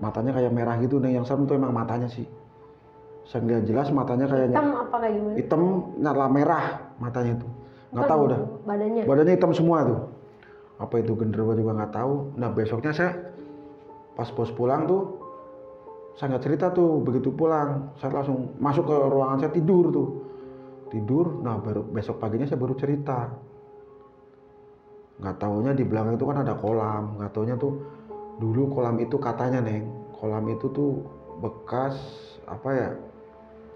matanya kayak merah gitu. Nih yang serem tuh emang matanya sih. Saya ngeliat jelas matanya kayak Hitam apa kayak gimana? hitam nyala merah matanya itu. Nggak tahu dah. Badannya. Badannya hitam semua tuh. Apa itu genderuwo juga nggak tahu. Nah besoknya saya pas bos pulang tuh, saya nggak cerita tuh. Begitu pulang saya langsung masuk ke ruangan saya, tidur tuh. Tidur, nah baru besok paginya saya baru cerita. Nggak taunya di belakang itu kan ada kolam. Nggak taunya tuh dulu kolam itu katanya Neng, kolam itu tuh bekas apa ya,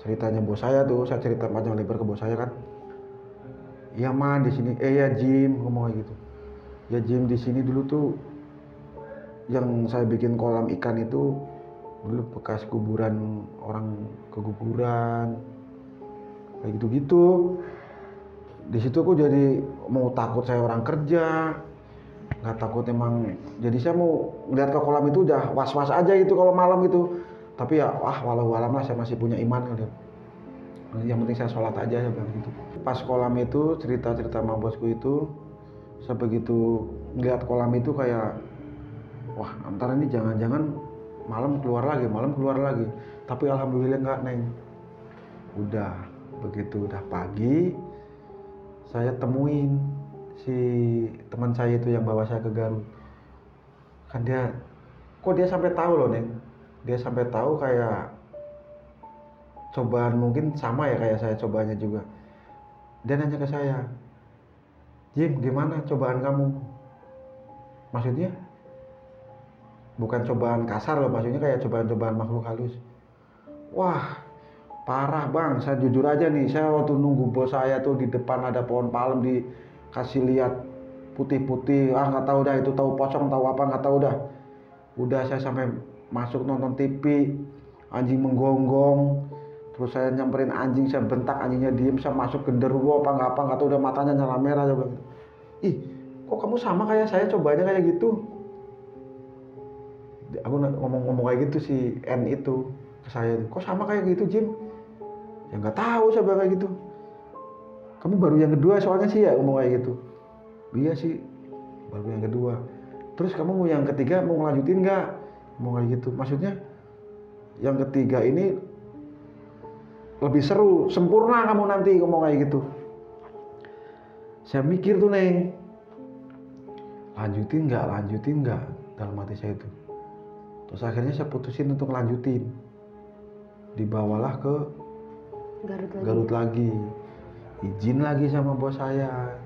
ceritanya bos saya tuh. Saya cerita panjang lebar ke bos saya kan. Iya man di sini, ya Jim ngomong kayak gitu. Ya Jim di sini dulu tuh yang saya bikin kolam ikan itu dulu bekas kuburan orang keguguran kayak gitu-gitu. Di situ aku jadi mau takut saya orang kerja, nggak takut emang. Jadi saya mau ngeliat ke kolam itu udah was-was aja gitu kalau malam gitu. Tapi ya walau alam lah, saya masih punya iman gitu. Yang penting saya sholat aja, saya bilang gitu. Pas kolam itu cerita-cerita sama bosku itu, saya begitu ngeliat kolam itu kayak wah antara ini jangan-jangan malam keluar lagi. Tapi alhamdulillah nggak Neng. Udah begitu udah pagi, saya temuin si teman saya itu yang bawa saya ke Garut. Kan dia sampai tahu loh Neng. Dia sampai tahu kayak cobaan mungkin sama ya kayak saya cobaannya juga. Dia nanya ke saya, Jim gimana cobaan kamu? Maksudnya bukan cobaan kasar loh, maksudnya kayak cobaan-cobaan makhluk halus. Wah parah bang, saya jujur aja nih, saya waktu nunggu bos saya tuh di depan ada pohon palem, dikasih lihat putih-putih, nggak tahu dah itu tahu pocong tahu apa nggak tahu dah. Udah saya sampai masuk nonton TV, anjing menggonggong, terus saya nyamperin anjing, saya bentak anjingnya diem, saya masuk genderuwo apa nggak tahu udah matanya nyala merah. Saya bilang, ih kok kamu sama kayak saya cobanya kayak gitu. Aku ngomong kayak gitu si N itu ke saya, kok sama kayak gitu Jim? Ya nggak tahu saya bilang kayak gitu. Kamu baru yang kedua soalnya sih ya ngomong kayak gitu. Iya sih baru yang kedua. Terus kamu mau yang ketiga mau ngelanjutin nggak? Mau kayak gitu. Maksudnya yang ketiga ini lebih seru, sempurna kamu nanti ngomong kayak gitu. Saya mikir tuh Neng, lanjutin nggak dalam hati saya itu. Terus akhirnya saya putusin untuk lanjutin. Dibawalah ke Garut lagi. Izin lagi sama bos saya.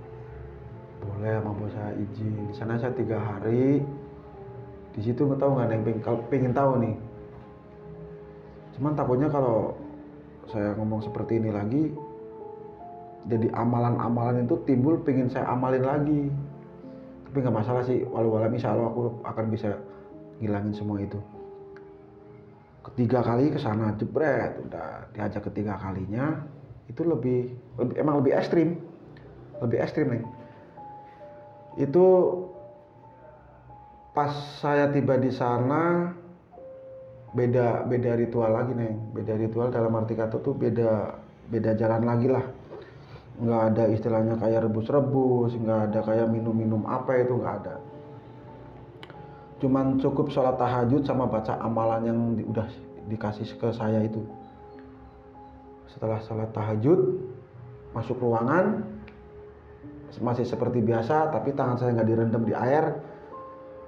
Boleh sama bos saya izin. Di sana saya 3 hari. Di situ nggak tahu nggak ada yang pengen tahu nih. Cuman takutnya kalau saya ngomong seperti ini lagi, jadi amalan-amalan itu timbul pengen saya amalin lagi. Tapi nggak masalah sih. Walau insya Allah aku akan bisa ngilangin semua itu. Ketiga kali kesana jebret, udah diajak ketiga kalinya itu emang lebih ekstrim nih. Itu pas saya tiba di sana beda ritual lagi Neng. Beda ritual dalam arti kata tuh beda jalan lagi lah. Nggak ada istilahnya kayak rebus-rebus, nggak ada kayak minum-minum apa itu, nggak ada. Cuman cukup sholat tahajud sama baca amalan yang udah dikasih ke saya itu. Setelah sholat tahajud masuk ruangan masih seperti biasa, tapi tangan saya nggak direndam di air.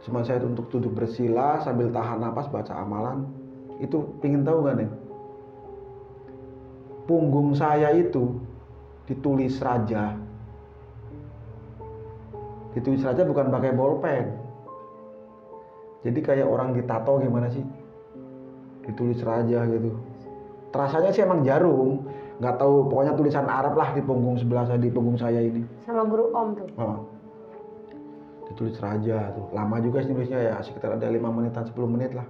Cuma saya untuk duduk bersila sambil tahan napas baca amalan. Itu pingin tahu gak Neng? Punggung saya itu ditulis raja. Ditulis raja bukan pakai bolpen. Jadi kayak orang ditato gimana sih? Ditulis raja gitu. Terasanya sih emang jarum, nggak tahu pokoknya tulisan Arab lah di punggung sebelah saya, di punggung saya ini. Sama guru Om tuh. Ditulis raja tuh. Lama juga sih nulisnya ya, sekitar ada 5 menitan 10 menit lah.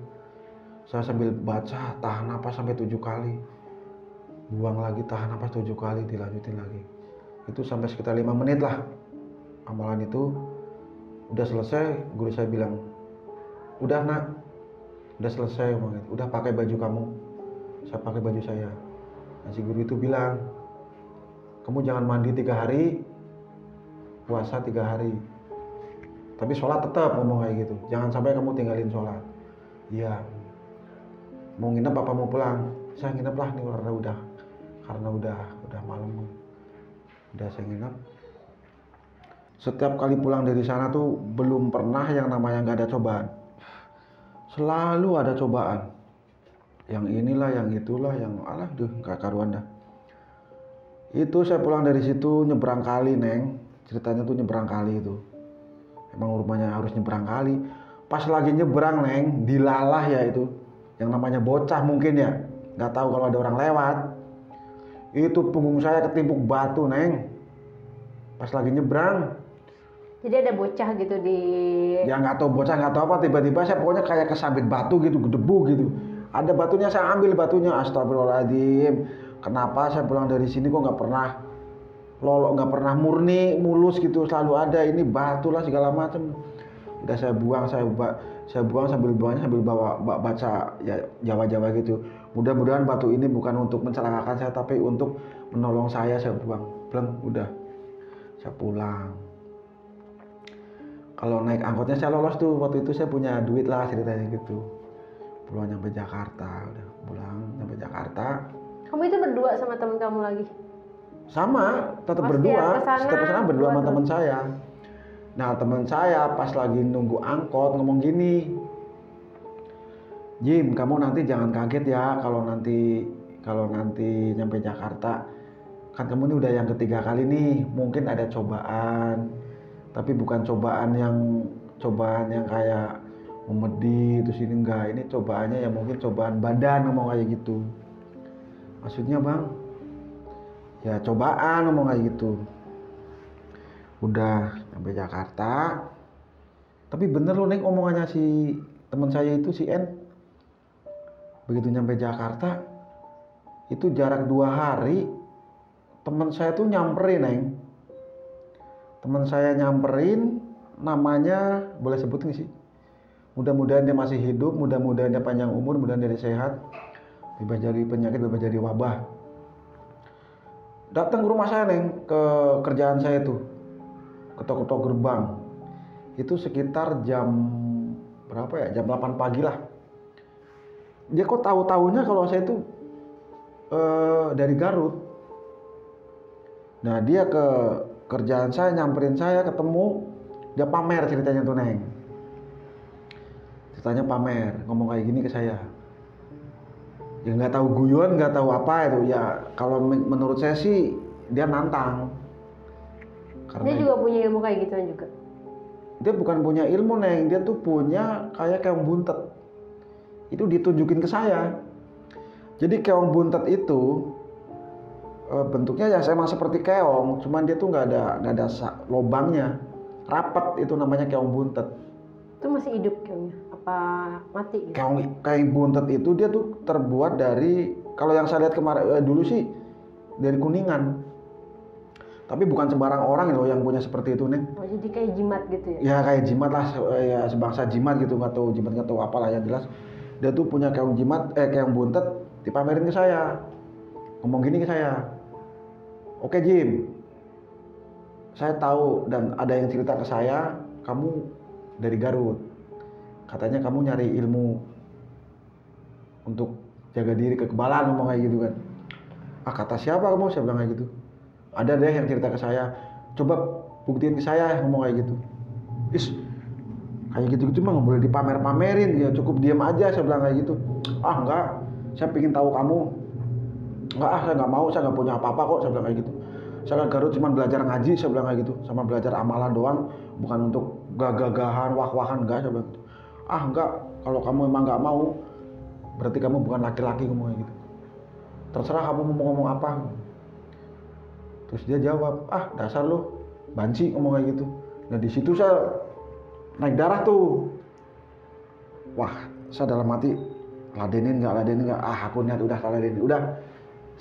Saya sambil baca, tahan napas sampai 7 kali. Buang lagi, tahan napas 7 kali, dilanjutin lagi. Itu sampai sekitar 5 menit lah. Amalan itu udah selesai, guru saya bilang, udah nak, udah selesai, udah pakai baju kamu. Saya pakai baju saya. Nah, si guru itu bilang, kamu jangan mandi 3 hari, puasa 3 hari. Tapi sholat tetap, ngomong kayak gitu. Jangan sampai kamu tinggalin sholat. Iya. Mau nginep apa mau pulang? Saya nginep lah nih karena udah malam. Udah saya nginep. Setiap kali pulang dari sana tuh belum pernah yang namanya nggak ada cobaan. Selalu ada cobaan. Yang inilah, yang itulah, yang alah, nggak karuan dah. Itu saya pulang dari situ nyebrang kali, Neng. Ceritanya tuh nyebrang kali itu. Emang rumahnya harus nyebrang kali. Pas lagi nyebrang, Neng, dilalah ya itu. Yang namanya bocah mungkin ya. Nggak tahu kalau ada orang lewat. Itu punggung saya ketimpuk batu, Neng. Pas lagi nyebrang. Jadi ada bocah gitu di... Ya nggak tahu bocah, nggak tahu apa. Tiba-tiba saya pokoknya kayak kesambit batu gitu, debu gitu. Ada batunya, saya ambil batunya. Astagfirullahaladzim. Kenapa saya pulang dari sini kok nggak pernah lolok, nggak pernah murni, mulus gitu, selalu ada ini batu lah segala macam. Udah saya buang sambil baca ya Jawa gitu. Mudah-mudahan batu ini bukan untuk mencelakakan saya tapi untuk menolong saya buang. Pleng, udah saya pulang. Kalau naik angkotnya saya lolos tuh, waktu itu saya punya duit lah ceritanya gitu. Pulang nyampe Jakarta, udah pulang nyampe Jakarta. Kamu itu berdua sama temen kamu lagi? Sama, tetap Pasti berdua. kesana, Setiap kesana berdua sama terus. teman saya. Nah, teman saya pas lagi nunggu angkot ngomong gini, Jim, kamu nanti jangan kaget ya kalau nanti nyampe Jakarta. Kan kamu ini udah yang ketiga kali nih, mungkin ada cobaan. Tapi bukan cobaan yang kayak memedi terus ini enggak. Ini cobaannya ya mungkin cobaan badan, ngomong kayak gitu. Maksudnya, Bang? Ya cobaan, ngomong kayak gitu. Udah sampai Jakarta. Tapi bener loh, Neng, omongannya si teman saya itu, si N. Begitu nyampe Jakarta, itu jarak 2 hari, teman saya tuh nyamperin, Neng. Teman saya nyamperin, namanya boleh sebut nggak sih? Mudah-mudahan dia masih hidup, mudah-mudahan dia panjang umur, mudah-mudahan dia sehat, bebas dari penyakit, bebas dari wabah. Datang ke rumah saya, Neng, ke kerjaan saya tuh, ketok-ketok gerbang. Itu sekitar jam berapa ya? Jam 8 pagi lah. Dia kok tahu-tahunya kalau saya itu dari Garut. Nah, dia ke kerjaan saya, nyamperin saya, ketemu, dia pamer ceritanya tuh, Neng. Ceritanya pamer, ngomong kayak gini ke saya. Ya nggak tahu guyon, nggak tahu apa itu. Ya kalau menurut saya sih dia nantang. Karena dia juga punya ilmu kayak gituan juga. Dia bukan punya ilmu, Neng, dia tuh punya kayak keong buntet. Itu ditunjukin ke saya. Jadi keong buntet itu bentuknya ya emang seperti keong, cuman dia tuh nggak ada lobangnya, rapet, itu namanya keong buntet. Itu masih hidup keongnya? Apa mati gitu? Keong buntet itu dia tuh terbuat dari, kalau yang saya lihat kemarin dulu sih dari kuningan. Tapi bukan sembarang orang loh yang punya seperti itu, Neng. Oh, jadi kayak jimat gitu ya? Ya kayak jimat lah, ya sebangsa jimat gitu, nggak tahu jimat nggak tahu apalah, yang jelas dia tuh punya keong keong buntet, dipamerin ke saya, ngomong gini ke saya, oke Jim, saya tahu dan ada yang cerita ke saya, kamu dari Garut, katanya kamu nyari ilmu untuk jaga diri kekebalan, ngomong kayak gitu kan. Ah, kata siapa kamu? Saya bilang kayak gitu. Ada deh yang cerita ke saya, coba buktiin ke saya, ngomong kayak gitu. Kayak gitu-gitu mah nggak boleh dipamer-pamerin, ya cukup diam aja, saya bilang kayak gitu. Ah enggak, saya pengen tahu kamu. Enggak, saya nggak mau, saya nggak punya apa-apa kok, saya bilang kayak gitu. Saya ke Garut cuma belajar ngaji, saya bilang kayak gitu, sama belajar amalan doang, bukan untuk gagah-gagahan, wah-wahan, enggak, saya bilang gitu. Ah enggak, kalau kamu emang nggak mau, berarti kamu bukan laki-laki, ngomong kayak gitu. Terserah kamu mau ngomong apa. Terus dia jawab, ah dasar lu banci, ngomong kayak gitu. Nah di situ saya naik darah tuh. Wah, saya dalam hati, ladenin nggak, ah aku niat udah ladenin, udah.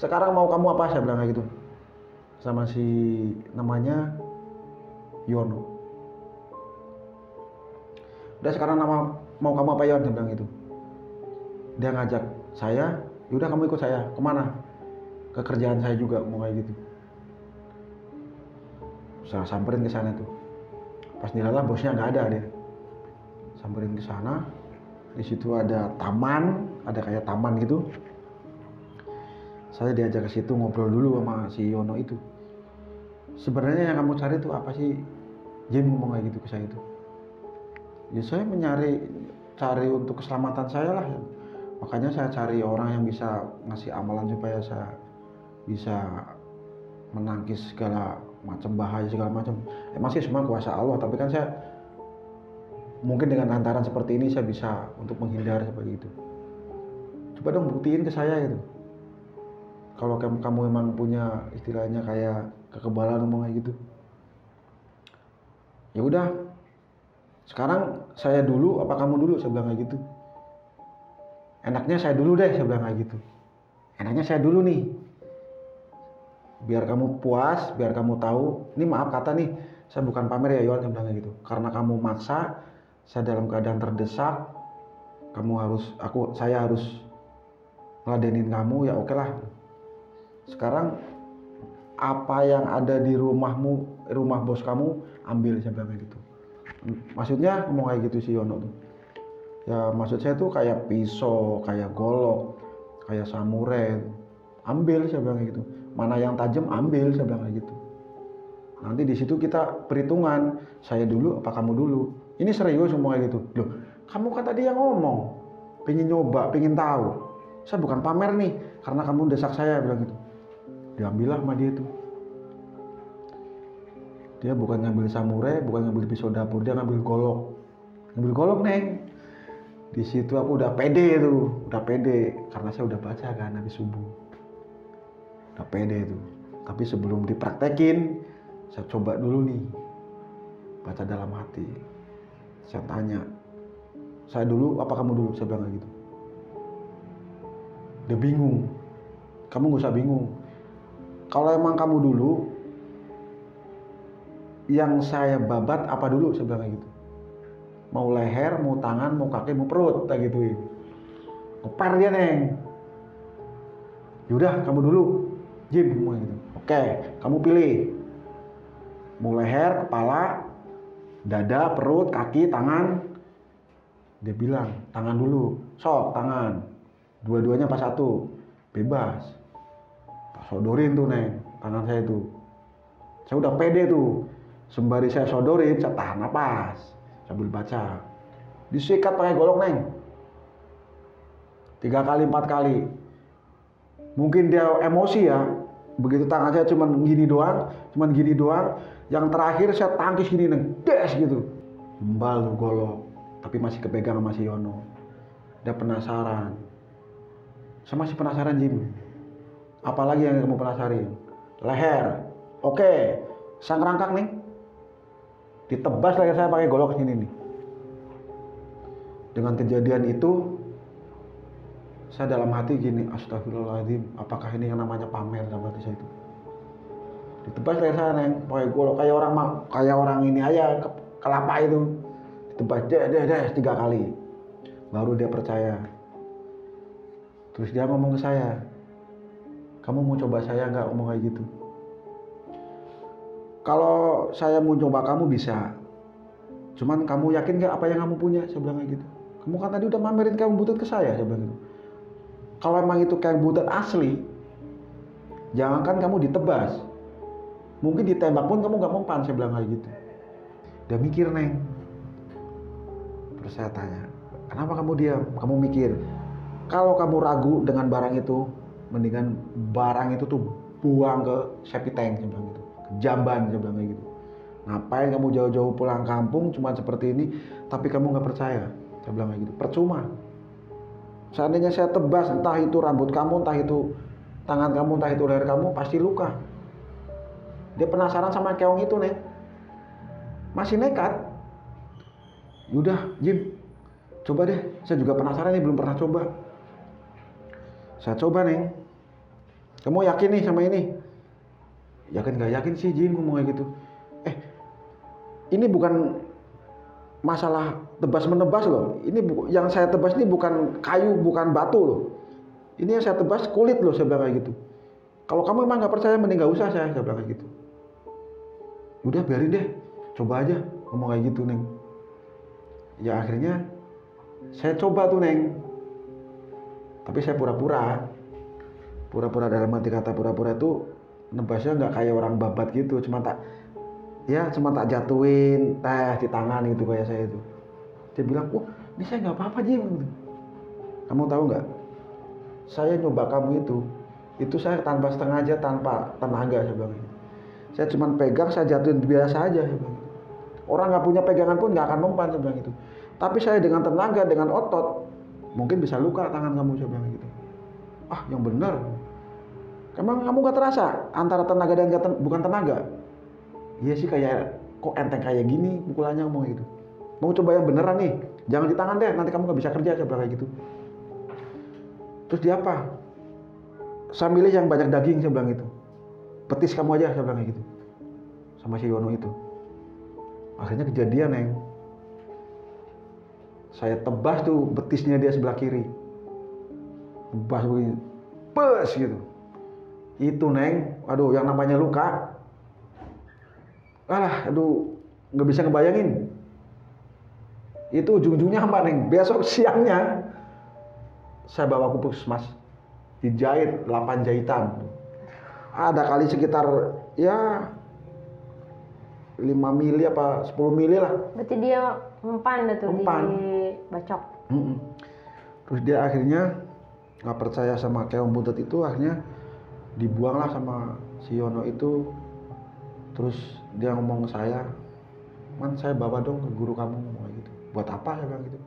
Sekarang mau kamu apa, saya bilang kayak gitu. Sama si namanya Yono. Udah sekarang mau kamu apa, Yon, saya bilang gitu. Dia ngajak saya, yaudah kamu ikut saya, kemana? Ke kerjaan saya juga, mau kayak gitu. Saya samperin ke sana tuh. Pas dilalah bosnya nggak ada dia. Samperin ke sana. Di situ ada taman, ada kayak taman gitu. Saya diajak ke situ ngobrol dulu sama si Yono itu. Sebenarnya yang kamu cari itu apa sih? Jim ngomong kayak gitu ke saya itu. Ya saya cari untuk keselamatan saya lah. Makanya saya cari orang yang bisa ngasih amalan supaya saya bisa menangkis segala macam bahaya segala macam. Emang sih semua kuasa Allah, tapi kan saya mungkin dengan lantaran seperti ini saya bisa untuk menghindar seperti itu. Coba dong buktiin ke saya gitu. Kalau kamu memang punya istilahnya kayak kekebalan ngomong kayak gitu. Ya udah. Sekarang saya dulu apa kamu dulu, saya bilang kayak gitu. Enaknya saya dulu deh, saya bilang kayak gitu. Enaknya saya dulu nih. Biar kamu puas, biar kamu tahu. Ini maaf kata nih, saya bukan pamer ya Yon, saya bilang kayak gitu. Karena kamu maksa, saya dalam keadaan terdesak. Saya harus ngeladenin kamu, ya oke lah. Sekarang apa yang ada di rumahmu, rumah bos kamu, ambil, saya bilang kayak gitu. Maksudnya ngomong kayak gitu si Yono tuh. Ya maksud saya tuh kayak pisau, kayak golok, kayak samurai. Ambil, saya bilang kayak gitu. Mana yang tajam ambil, saya bilang kayak gitu. Nanti di situ kita perhitungan, saya dulu apa kamu dulu. Ini serius semua kayak gitu. Loh, kamu kan tadi yang ngomong, pengen nyoba, pengen tahu. Saya bukan pamer nih, karena kamu desak saya, bilang gitu. Diambillah sama dia tuh. Dia bukan ngambil samurai, bukan ngambil pisau dapur, dia ngambil golok. Ngambil golok, Neng. Di situ aku udah pede tuh, karena saya udah baca kan habis subuh. Udah pede tuh. Tapi sebelum dipraktekin, saya coba dulu nih. Baca dalam hati. Saya tanya, saya dulu apa kamu dulu? Saya bilang kayak gitu. Dia bingung. Kamu gak usah bingung. Kalau emang kamu dulu, yang saya babat apa dulu? Saya bilang kayak gitu. Mau leher, mau tangan, mau kaki, mau perut, kayak gituin. Ngeper dia, Neng. Yaudah, kamu dulu, Jim, ngomong gitu. Oke, kamu pilih. Mau leher, kepala, dada, perut, kaki, tangan. Dia bilang, tangan dulu. Sok, tangan. Dua-duanya pas satu. Bebas. Pak sodorin tuh, Neng, tangan saya tuh. Saya udah pede tuh. Sembari saya sodorin, saya tahan napas sambil baca. Disikat pakai golok, Neng. 3 kali, 4 kali. Mungkin dia emosi ya. Begitu tangan saya cuman gini doang. Yang terakhir saya tangkis gini, Neng. Des gitu. Jembal tuh golok. Tapi masih kepegang sama si Yono. Dia penasaran. Saya masih penasaran, Jim. Apalagi yang kamu penasarin? Leher. Oke. Sang rangkak, Neng. Ditebas leher saya pakai golok sini nih. Dengan kejadian itu, saya dalam hati gini, astagfirullahaladzim, apakah ini yang namanya pamer dalam hati saya itu? Ditebas leher saya, Neng, pakai golok kayak orang ini aja, kelapa itu. Ditebas, des 3 kali. Baru dia percaya. Terus dia ngomong ke saya, kamu mau coba saya nggak? Ngomong kayak gitu. Kalau saya mau coba kamu bisa. Cuman kamu yakin gak apa yang kamu punya? Saya bilang kayak gitu. Kamu kan tadi udah mamerin kamu butut ke saya bilang gitu. Kalau emang itu kayak butut asli, jangankan kamu ditebas. Mungkin ditembak pun kamu gak mempan, saya bilang kayak gitu. Dia mikir, Neng. Terus saya tanya, kenapa kamu diam? Kamu mikir. Kalau kamu ragu dengan barang itu, mendingan barang itu tuh buang ke septic tank, saya bilang gitu. Jamban, saya bilang kayak gitu. Ngapain kamu jauh-jauh pulang kampung cuma seperti ini, tapi kamu nggak percaya? Saya bilang kayak gitu. Percuma. Seandainya saya tebas, entah itu rambut kamu, entah itu tangan kamu, entah itu leher kamu, pasti luka. Dia penasaran sama keong itu, Neng. Masih nekat. Yaudah, Jim, coba deh. Saya juga penasaran nih, belum pernah coba. Saya coba, Neng. Kamu yakin nih sama ini? Yakin gak yakin sih, Jim, ngomong kayak gitu. Ini bukan masalah tebas menebas loh. Ini yang saya tebas ini bukan kayu, bukan batu loh. Ini yang saya tebas kulit loh, saya bilang kayak gitu. Kalau kamu emang gak percaya, mending gak usah, saya bilang kayak gitu. Udah biarin deh, coba aja ngomong kayak gitu Neng. Ya akhirnya saya coba tuh Neng, tapi saya pura-pura dalam arti kata pura-pura itu nebasnya nggak kayak orang babat gitu, cuma tak jatuhin teh di tangan gitu kayak saya itu. Dia bilang, oh ini saya nggak apa-apa Jim. Kamu tahu nggak, saya nyoba kamu itu saya tanpa sengaja, tanpa tenaga saya bilang. Saya cuma pegang, saya jatuhin biasa aja saya bilang. Orang nggak punya pegangan pun nggak akan mempan saya bilang itu. Tapi saya dengan tenaga, dengan otot, mungkin bisa luka tangan kamu saya bilang gitu. Ah yang benar. Emang kamu nggak terasa antara tenaga dan bukan tenaga? Iya sih, kayak kok enteng kayak gini pukulannya ngomong gitu. Mau coba yang beneran nih, jangan di tangan deh, nanti kamu nggak bisa kerja saya bilang kayak gitu. Terus dia apa? Saya milih yang banyak daging saya bilang gitu. Petis kamu aja saya bilang kayak gitu. Sama si Yono itu. Akhirnya kejadian Neng. Saya tebas tuh betisnya dia sebelah kiri. Tebas begini. Pes gitu. Itu Neng, aduh yang namanya luka. Aduh nggak bisa ngebayangin. Itu ujung-ujungnya apa Neng? Besok siangnya saya bawa ke puskesmas, dijahit 8 jahitan. Ada kali sekitar ya 5 mili apa 10 mili lah. Berarti dia mempan tuh dibacok. Terus dia akhirnya nggak percaya sama keong buntut itu, akhirnya dibuang lah sama si Yono itu. Terus dia ngomong ke saya, man saya bawa dong ke guru kamu, ngomong gitu. Buat apa saya bilang gitu.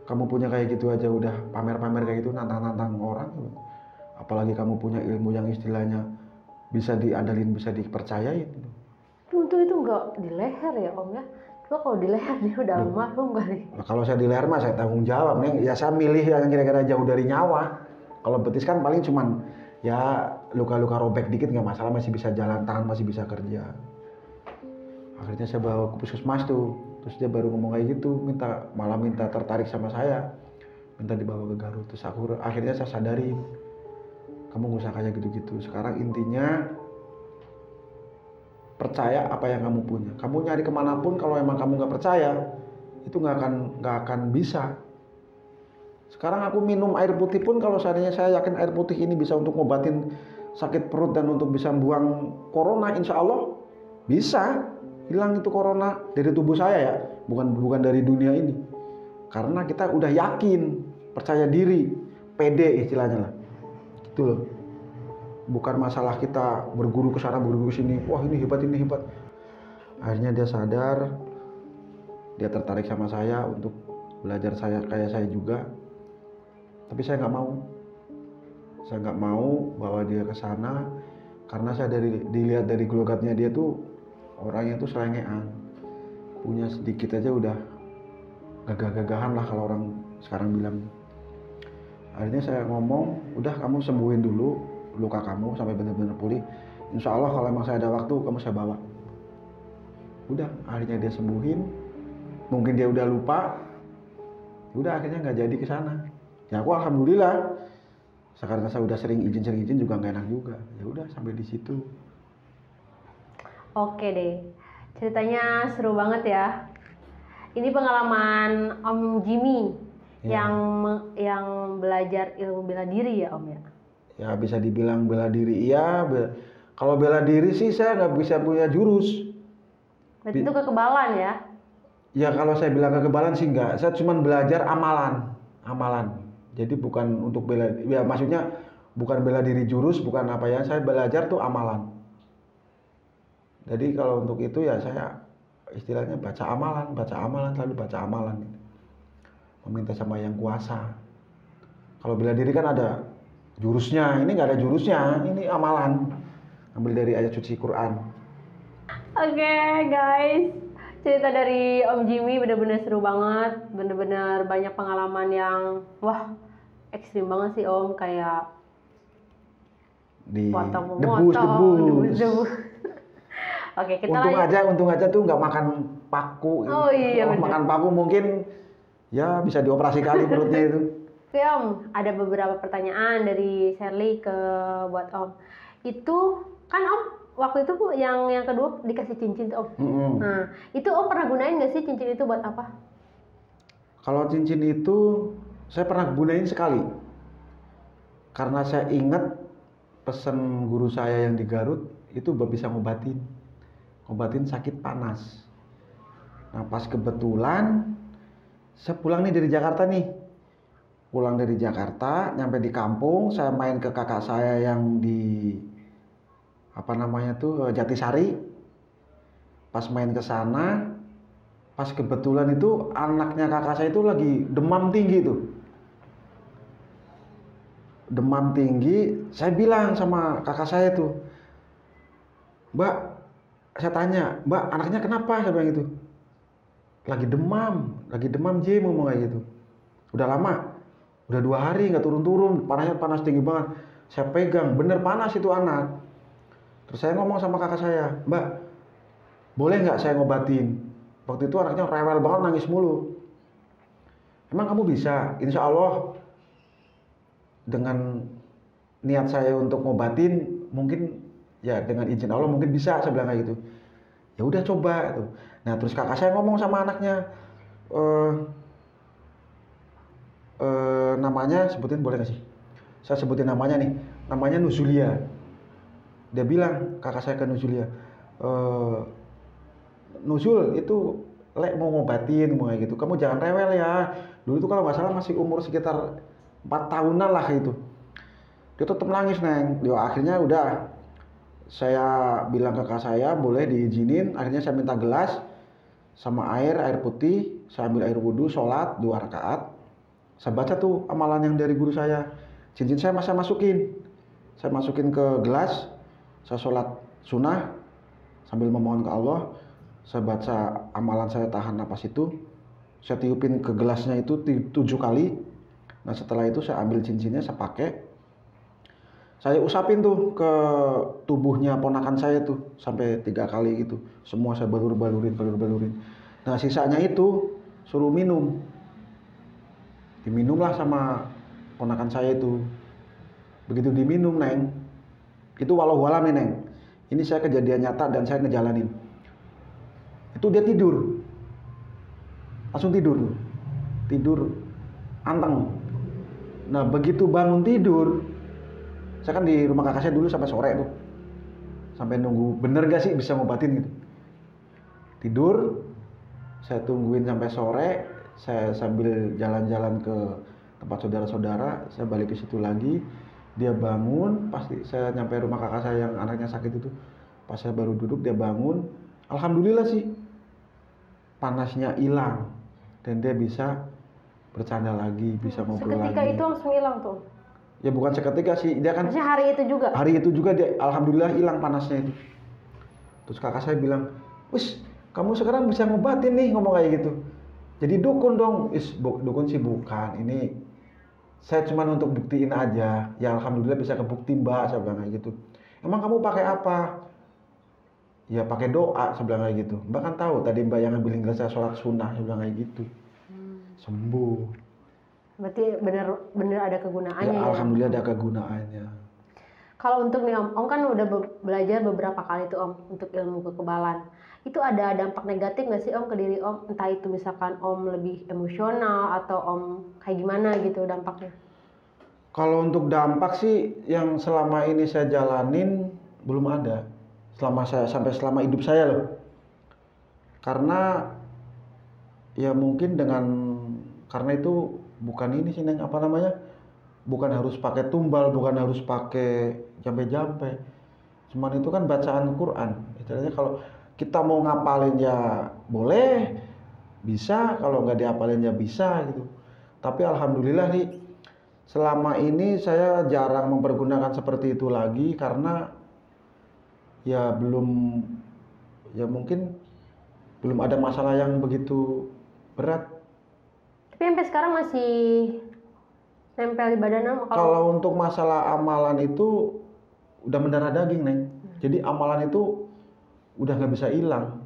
Kamu punya kayak gitu aja udah pamer-pamer kayak gitu, nantang-nantang orang. Apalagi kamu punya ilmu yang istilahnya bisa diandalin, bisa dipercayain. Untung itu nggak di leher ya Om ya. Cuma kalau di leher dia udah almarhum kali. Nah, kalau saya di leher mah saya tanggung jawab Neng. Ya saya milih yang kira-kira jauh dari nyawa. Kalau betis kan paling cuman ya luka-luka robek dikit nggak masalah, masih bisa jalan, tangan masih bisa kerja. Akhirnya saya bawa ke puskesmas tuh. Terus dia baru ngomong kayak gitu, malah minta tertarik sama saya, minta dibawa ke Garut. Terus akhirnya saya sadari, kamu gak usah kayak gitu-gitu. Sekarang intinya percaya apa yang kamu punya. Kamu nyari kemanapun, kalau emang kamu nggak percaya, itu nggak akan bisa. Sekarang aku minum air putih pun, kalau seandainya saya yakin air putih ini bisa untuk ngobatin sakit perut dan untuk bisa buang corona, insya Allah bisa hilang itu corona dari tubuh saya ya, bukan dari dunia ini. Karena kita udah yakin, percaya diri, pede istilahnya lah, gitu loh. Bukan masalah kita berguru ke sana, berguru ke sini, wah ini hebat, ini hebat. Akhirnya dia sadar, dia tertarik sama saya untuk belajar kayak saya juga. Tapi saya nggak mau bawa dia ke sana, karena saya dilihat dari gelogatnya dia tuh orangnya tuh selengean, punya sedikit aja udah gagah-gagahan lah kalau orang sekarang bilang. Akhirnya saya ngomong, udah kamu sembuhin dulu luka kamu sampai benar-benar pulih. Insya Allah kalau emang saya ada waktu, kamu saya bawa. Udah, akhirnya dia sembuhin. Mungkin dia udah lupa. Udah akhirnya nggak jadi ke sana. Ya aku alhamdulillah. Sekarang saya udah sering izin juga nggak enak juga. Ya udah sampai di situ. Oke deh, ceritanya seru banget ya. Ini pengalaman Om Jimmy yang belajar ilmu bela diri ya Om ya? Ya bisa dibilang bela diri iya. Kalau bela diri sih saya nggak bisa punya jurus. Berarti itu kekebalan ya? Ya kalau saya bilang kekebalan sih enggak. Saya cuma belajar amalan. Jadi bukan untuk bela, ya maksudnya bukan bela diri jurus, bukan apa ya. Saya belajar tuh amalan. Jadi kalau untuk itu ya saya istilahnya baca amalan, selalu baca amalan. Meminta sama yang kuasa. Kalau bela diri kan ada jurusnya, ini nggak ada jurusnya, ini amalan. Ambil dari ayat suci Quran. Oke, guys, cerita dari Om Jimmy bener-bener seru banget, bener-bener banyak pengalaman yang wah ekstrim banget sih Om, kayak debus. Oke, kita untung aja tuh nggak makan paku. Oh iya, kalau makan paku mungkin ya bisa dioperasi kali perutnya itu. Oke Om, ada beberapa pertanyaan dari Shirley buat Om. Itu kan Om waktu itu yang kedua dikasih cincin tuh Om. Nah, itu Om pernah gunain nggak sih cincin itu buat apa? Kalau cincin itu saya pernah gunain sekali. Karena saya ingat pesan guru saya yang di Garut itu bisa ngobatin sakit panas. Nah, pas kebetulan saya pulang nih dari Jakarta nih. Pulang dari Jakarta, nyampe di kampung, saya main ke kakak saya yang di Jatisari. Pas main ke sana, pas kebetulan itu anaknya kakak saya itu lagi demam tinggi tuh. Demam tinggi, saya bilang sama kakak saya tuh, Mbak, saya tanya, Mbak, anaknya kenapa? Saya bilang gitu. Lagi demam J, ngomong kayak gitu. Udah lama, udah 2 hari nggak turun-turun, panasnya panas tinggi banget. Saya pegang, bener panas itu anak. Terus saya ngomong sama kakak saya, Mbak, boleh nggak saya ngobatin? Waktu itu anaknya rewel banget, nangis mulu. Emang kamu bisa? Insya Allah dengan niat saya untuk ngobatin, mungkin ya dengan izin Allah mungkin bisa, saya bilang kayak gitu. Ya udah coba itu. Nah terus kakak saya ngomong sama anaknya, namanya sebutin boleh nggak sih? Saya sebutin namanya nih, namanya Nuzulia. Dia bilang kakak saya ke Nuzulia, Nuzul itu Lek mau ngobatin mau kayak gitu, kamu jangan rewel ya. Dulu itu kalau nggak salah masih umur sekitar 4 tahunan lah itu. Dia tetap nangis neng. Dia akhirnya udah saya bilang ke kakak saya boleh diizinin. Akhirnya saya minta gelas sama air putih. Saya ambil air wudhu, sholat 2 rakaat. Saya baca tuh amalan yang dari guru saya. Cincin saya masukin. Saya masukin ke gelas. Saya sholat sunnah sambil memohon ke Allah. Saya baca amalan, saya tahan napas itu. Saya tiupin ke gelasnya itu 7 kali. Nah setelah itu saya ambil cincinnya, saya pakai. Saya usapin tuh ke tubuhnya ponakan saya tuh sampai 3 kali gitu. Semua saya balur-balurin. Nah sisanya itu suruh minum. Diminumlah sama ponakan saya itu. Begitu diminum neng, itu walau-walam nih neng. Ini saya kejadian nyata dan saya ngejalanin. Itu dia tidur. Langsung tidur anteng. Nah begitu bangun tidur, saya kan di rumah kakak saya dulu sampai sore tuh, sampai nunggu bener gak sih bisa ngobatin gitu. Tidur, saya tungguin sampai sore, saya sambil jalan-jalan ke tempat saudara-saudara, saya balik ke situ lagi. Dia bangun, pasti saya nyampe rumah kakak saya yang anaknya sakit itu, pas saya baru duduk dia bangun, alhamdulillah sih panasnya hilang dan dia bisa bercanda lagi, bisa ngobrol lagi. Seketika itu langsung hilang tuh? Ya bukan seketika sih, dia kan. Maksudnya hari itu juga? Hari itu juga dia alhamdulillah hilang panasnya itu. Terus kakak saya bilang, wis kamu sekarang bisa ngobatin nih, ngomong kayak gitu. Jadi dukun dong. Dukun sih bukan, ini saya cuma untuk buktiin aja. Ya alhamdulillah bisa kebukti mbak, saya bilang kayak gitu. Emang kamu pakai apa? Ya pakai doa, saya bilang kayak gitu. Mbak kan tahu tadi mbak yang ngambilin gelas saya sholat sunnah, saya bilang kayak gitu. Sembuh. Berarti bener ada kegunaannya ya? Alhamdulillah ada kegunaannya. Kalau untuk nih Om kan udah belajar beberapa kali tuh Om untuk ilmu kekebalan. Itu ada dampak negatif nggak sih Om ke diri Om? Entah itu misalkan Om lebih emosional atau Om kayak gimana gitu dampaknya? Kalau untuk dampak sih yang selama ini saya jalanin belum ada. Selama hidup saya loh. Karena ya mungkin karena itu bukan ini sih Neng, bukan harus pakai tumbal, bukan harus pakai jampe-jampe. Cuman itu kan bacaan Quran. Istilahnya kalau kita mau ngapalin ya boleh, bisa, kalau nggak diapalin ya bisa gitu. Tapi alhamdulillah nih, selama ini saya jarang mempergunakan seperti itu lagi karena ya mungkin belum ada masalah yang begitu berat. Tapi sampai sekarang masih nempel di badan Om? Kalau untuk masalah amalan itu udah mendarah daging Neng. Jadi amalan itu udah nggak bisa hilang.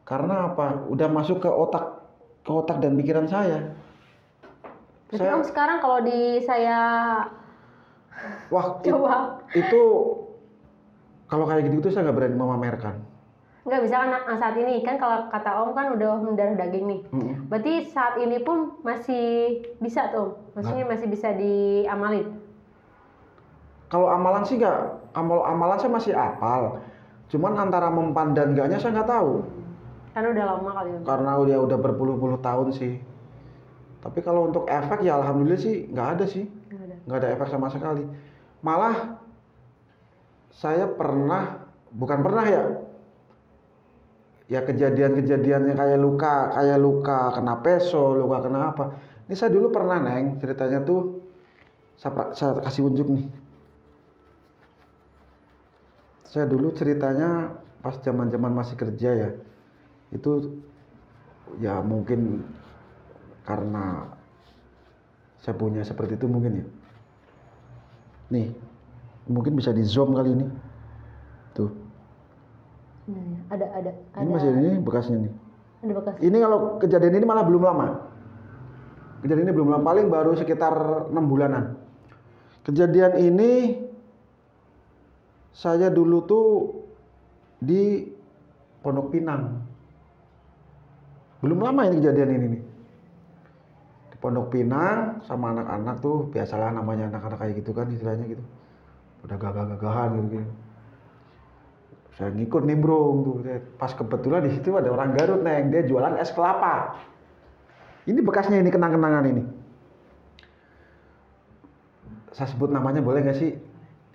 Karena apa? Udah masuk ke otak dan pikiran saya. Berarti Om sekarang kalau saya wah coba itu Kalau kayak gitu tuh saya nggak berani memamerkan. Nggak bisa kan saat ini kan kalau kata Om kan udah mendarah daging nih. Berarti saat ini pun masih bisa tuh, maksudnya masih bisa diamalin. Kalau amalan sih nggak, amalan saya masih hafal. Cuman antara mempan dan enggaknya saya nggak tahu. Karena udah lama kali ya. Karena udah berpuluh-puluh tahun sih. Tapi kalau untuk efek ya alhamdulillah sih nggak ada sih. Nggak ada efek sama sekali. Malah saya bukan pernah ya kejadian-kejadiannya kayak luka kena peso, luka kena apa. Ini saya dulu pernah Neng, ceritanya tuh saya kasih unjuk nih. Saya dulu ceritanya pas zaman-zaman masih kerja ya. Itu ya mungkin karena saya punya seperti itu mungkin ya. Nih, mungkin bisa di zoom kali ini. Tuh. Ada. Ini masih ini bekasnya nih. Ada bekas. Ini kalau kejadian ini malah belum lama. Kejadian ini belum lama, paling baru sekitar 6 bulanan. Kejadian ini saya dulu tuh di Pondok Pinang. Belum lama ini kejadian ini nih. Di Pondok Pinang sama anak-anak tuh, biasalah namanya anak-anak kayak gitu kan istilahnya gitu. Udah gagah-gagahan gitu. Saya ngikut nimbrung tuh. Pas kebetulan di situ ada orang Garut Neng, dia jualan es kelapa. Ini bekasnya ini, kenang-kenangan ini. Saya sebut namanya boleh nggak sih?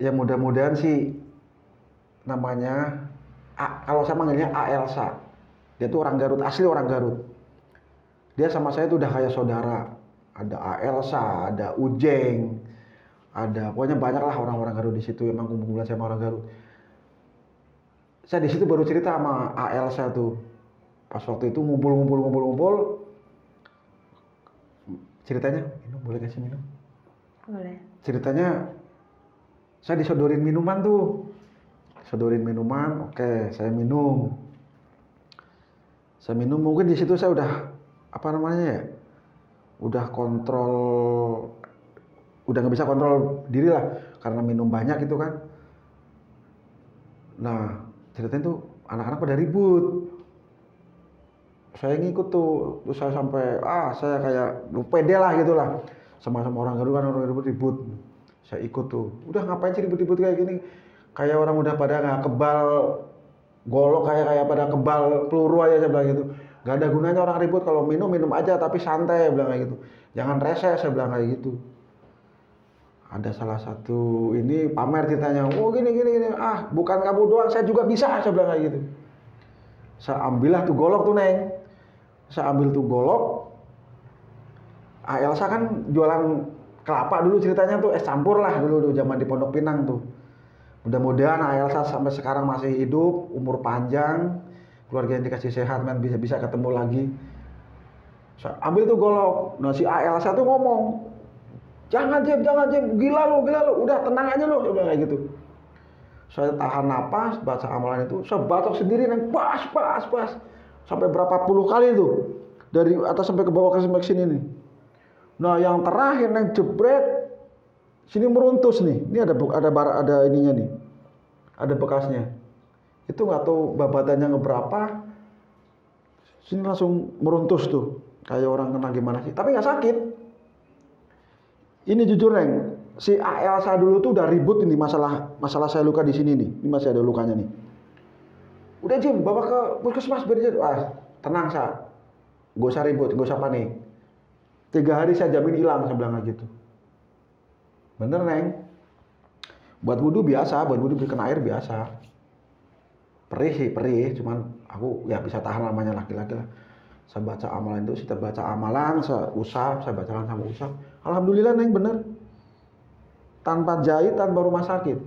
Ya mudah-mudahan sih namanya kalau saya manggilnya A Elsa. Dia tuh orang Garut, asli orang Garut. Dia sama saya tuh udah kayak saudara. Ada A Elsa, ada Ujeng, ada pokoknya banyak lah orang-orang Garut di situ. Emang kumpulan sama orang Garut. Saya di situ baru cerita sama A Elsa tuh. Pas waktu itu ngumpul. Ceritanya, minum boleh kasih minum? Boleh. Ceritanya saya disodorin minuman tuh. Sodorin minuman, oke, saya minum. Saya minum, mungkin di situ saya udah apa namanya ya? Udah nggak bisa kontrol diri lah karena minum banyak itu kan. Nah, ceritanya tuh anak-anak pada ribut. Saya ngikut tuh, terus saya sampai saya kayak pede lah gitulah. Sama-sama orang Garut kan orang ribut. Saya ikut tuh. Udah ngapain sih ribut-ribut kayak gini? Kayak orang udah pada nggak kebal golok kayak pada kebal peluru aja saya bilang gitu. Gak ada gunanya orang ribut, kalau minum aja tapi santai, saya bilang kayak gitu. Jangan rese, saya bilang kayak gitu. Ada salah satu ini pamer ceritanya, gini, bukan kamu doang, saya juga bisa, saya bilang kayak gitu. Saya ambillah tuh golok tuh Neng. Saya ambil tuh golok. Elsa kan jualan kelapa dulu ceritanya tuh, es campur lah dulu zaman di Pondok Pinang tuh. Mudah-mudahan Elsa sampai sekarang masih hidup, umur panjang, keluarganya dikasih sehat, bisa ketemu lagi. Saya ambil tuh golok. Nah si Elsa tuh ngomong, jangan Jeb, gila lu, udah tenang aja lu, udah kayak gitu. Saya tahan napas, baca amalan itu, saya batok sendiri Neng, pas, sampai berapa puluh kali tuh, dari atas sampai ke bawah sampai ke sini nih. Nah yang terakhir Neng jebret, sini meruntus nih, ini ada ininya nih, ada bekasnya. Itu nggak tahu babatannya ngeberapa, sini langsung meruntus tuh, kayak orang kena gimana sih, tapi nggak sakit. Ini jujur Neng, si Elsa dulu tuh udah ribut ini masalah saya luka di sini nih, ini masih ada lukanya nih. Udah Jim, bawa ke puskesmas biar tenang Sa, gak usah ribut, gak usah panik. 3 hari saya jamin hilang, saya bilang gitu. Bener Neng, buat wudhu biasa, kena air biasa. Perih, cuman aku ya bisa tahan namanya laki-laki lah. Saya baca amalan itu, saya baca amalan, saya bacakan sama usap. Alhamdulillah Neng bener. Tanpa jahit, tanpa rumah sakit.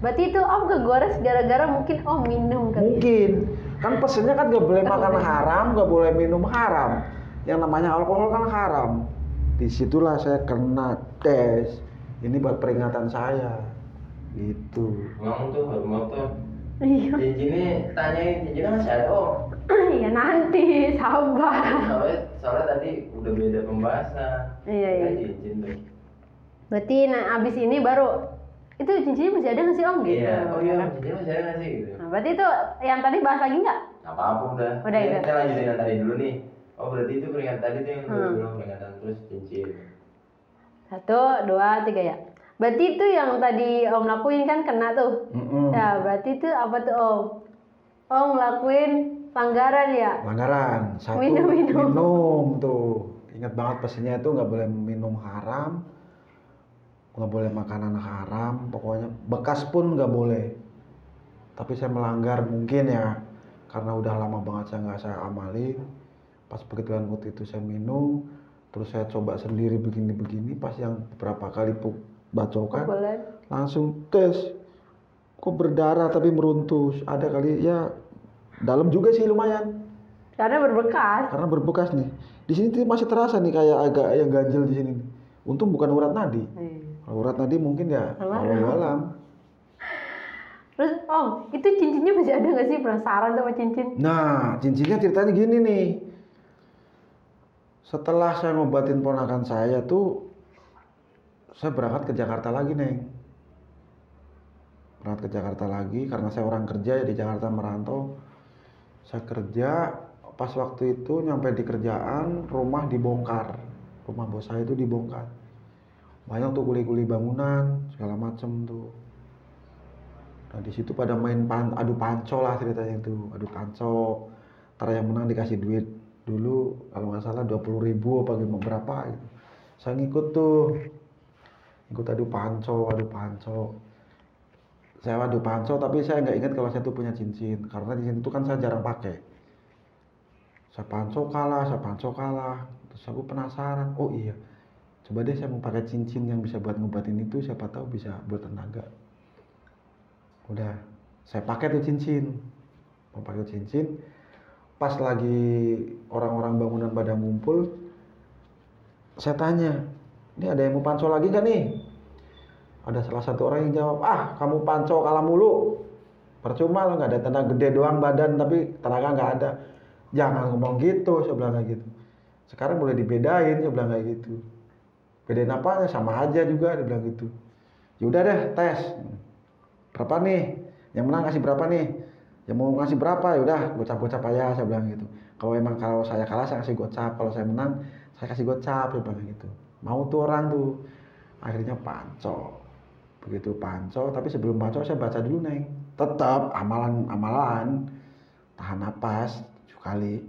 Berarti itu Om kegores gara-gara mungkin Om minum kan? Mungkin. Kan pesennya kan gak boleh makan haram, gak boleh minum haram. Yang namanya alkohol kan haram. Disitulah saya kena tes. Ini buat peringatan saya. Gitu. Ngomong tuh, motor. Iya. Cincinnya masih ada Om. Iya nanti, sabar. Soalnya tadi udah beda pembahasan. Iya. Cincin tuh. Berarti abis ini baru itu cincinnya masih ada nggak sih om gitu? Iya, oh iya, kan? cincinnya masih ada nggak sih gitu. Nah, berarti itu yang tadi bahas lagi nggak? Nggak apa-apa udah. Udah, Ini gitu. kita lanjutin yang tadi dulu nih. Oh berarti itu peringatan tadi tuh yang dulu Hmm. bilang peringatan terus cincin. 1, 2, 3 ya. Berarti itu yang tadi om lakuin kan kena tuh. Ya berarti itu apa tuh om? Om ngelakuin pelanggaran ya? Pelanggaran. Satu, minum tuh. Ingat banget pesannya itu nggak boleh minum haram, nggak boleh makanan haram, pokoknya bekas pun nggak boleh. Tapi saya melanggar mungkin ya, karena udah lama banget saya amali. Pas kebetulan waktu itu saya minum, terus saya coba sendiri begini-begini, pas yang beberapa kali bacokan, langsung tes. Kok berdarah tapi meruntus, ada kali ya dalam juga sih lumayan. Karena berbekas. Karena berbekas nih. Di sini tuh masih terasa nih kayak agak yang ganjel di sini nih. Untung bukan urat nadi. Kalau urat nadi mungkin ya alam. Terus om, itu cincinnya masih ada nggak sih? Penasaran sama cincin? Nah, cincinnya ceritanya gini nih. Setelah saya ngobatin ponakan saya tuh, saya berangkat ke Jakarta lagi, Neng. Berangkat ke Jakarta lagi karena saya orang kerja ya di Jakarta merantau. Saya kerja, pas waktu itu nyampe di kerjaan, rumah dibongkar. Rumah bos saya itu dibongkar. Banyak tuh kuli-kuli bangunan, segala macem tuh. Nah di situ pada main adu panco lah ceritanya itu, adu panco. Ntar yang menang dikasih duit dulu, kalau nggak salah 20.000 apa berapa gitu. Saya ngikut tuh, ikut adu panco. Saya adu panco, tapi saya nggak ingat kalau saya tuh punya cincin, karena di sini tuh kan saya jarang pakai. Saya panco kalah. Terus aku penasaran, oh iya, coba deh saya mau pakai cincin yang bisa buat ngobatin itu, siapa tahu bisa buat tenaga. Udah, saya pakai tuh cincin. Mau pakai cincin, pas lagi orang-orang bangunan pada ngumpul, saya tanya, ini ada yang mau panco lagi nggak nih? Ada salah satu orang yang jawab, kamu panco kalah mulu. Percuma lo, nggak ada tenaga, gede doang badan tapi tenaga nggak ada. Jangan ngomong gitu, saya bilang kayak gitu. Sekarang boleh dibedain, saya bilang kayak gitu. Bedain apanya? Sama aja juga, dia bilang gitu. Yaudah deh, tes. Berapa nih? Yang menang kasih berapa nih? Yang mau ngasih berapa? Yaudah, gocap-gocap aja, saya bilang gitu. Kalau saya kalah, saya kasih gocap. Kalau saya menang, saya kasih gocap, saya bilang gitu. Mau tuh orang tuh. Akhirnya panco. Begitu panco, tapi sebelum panco saya baca dulu, Neng. Tetap amalan, tahan napas 7 kali.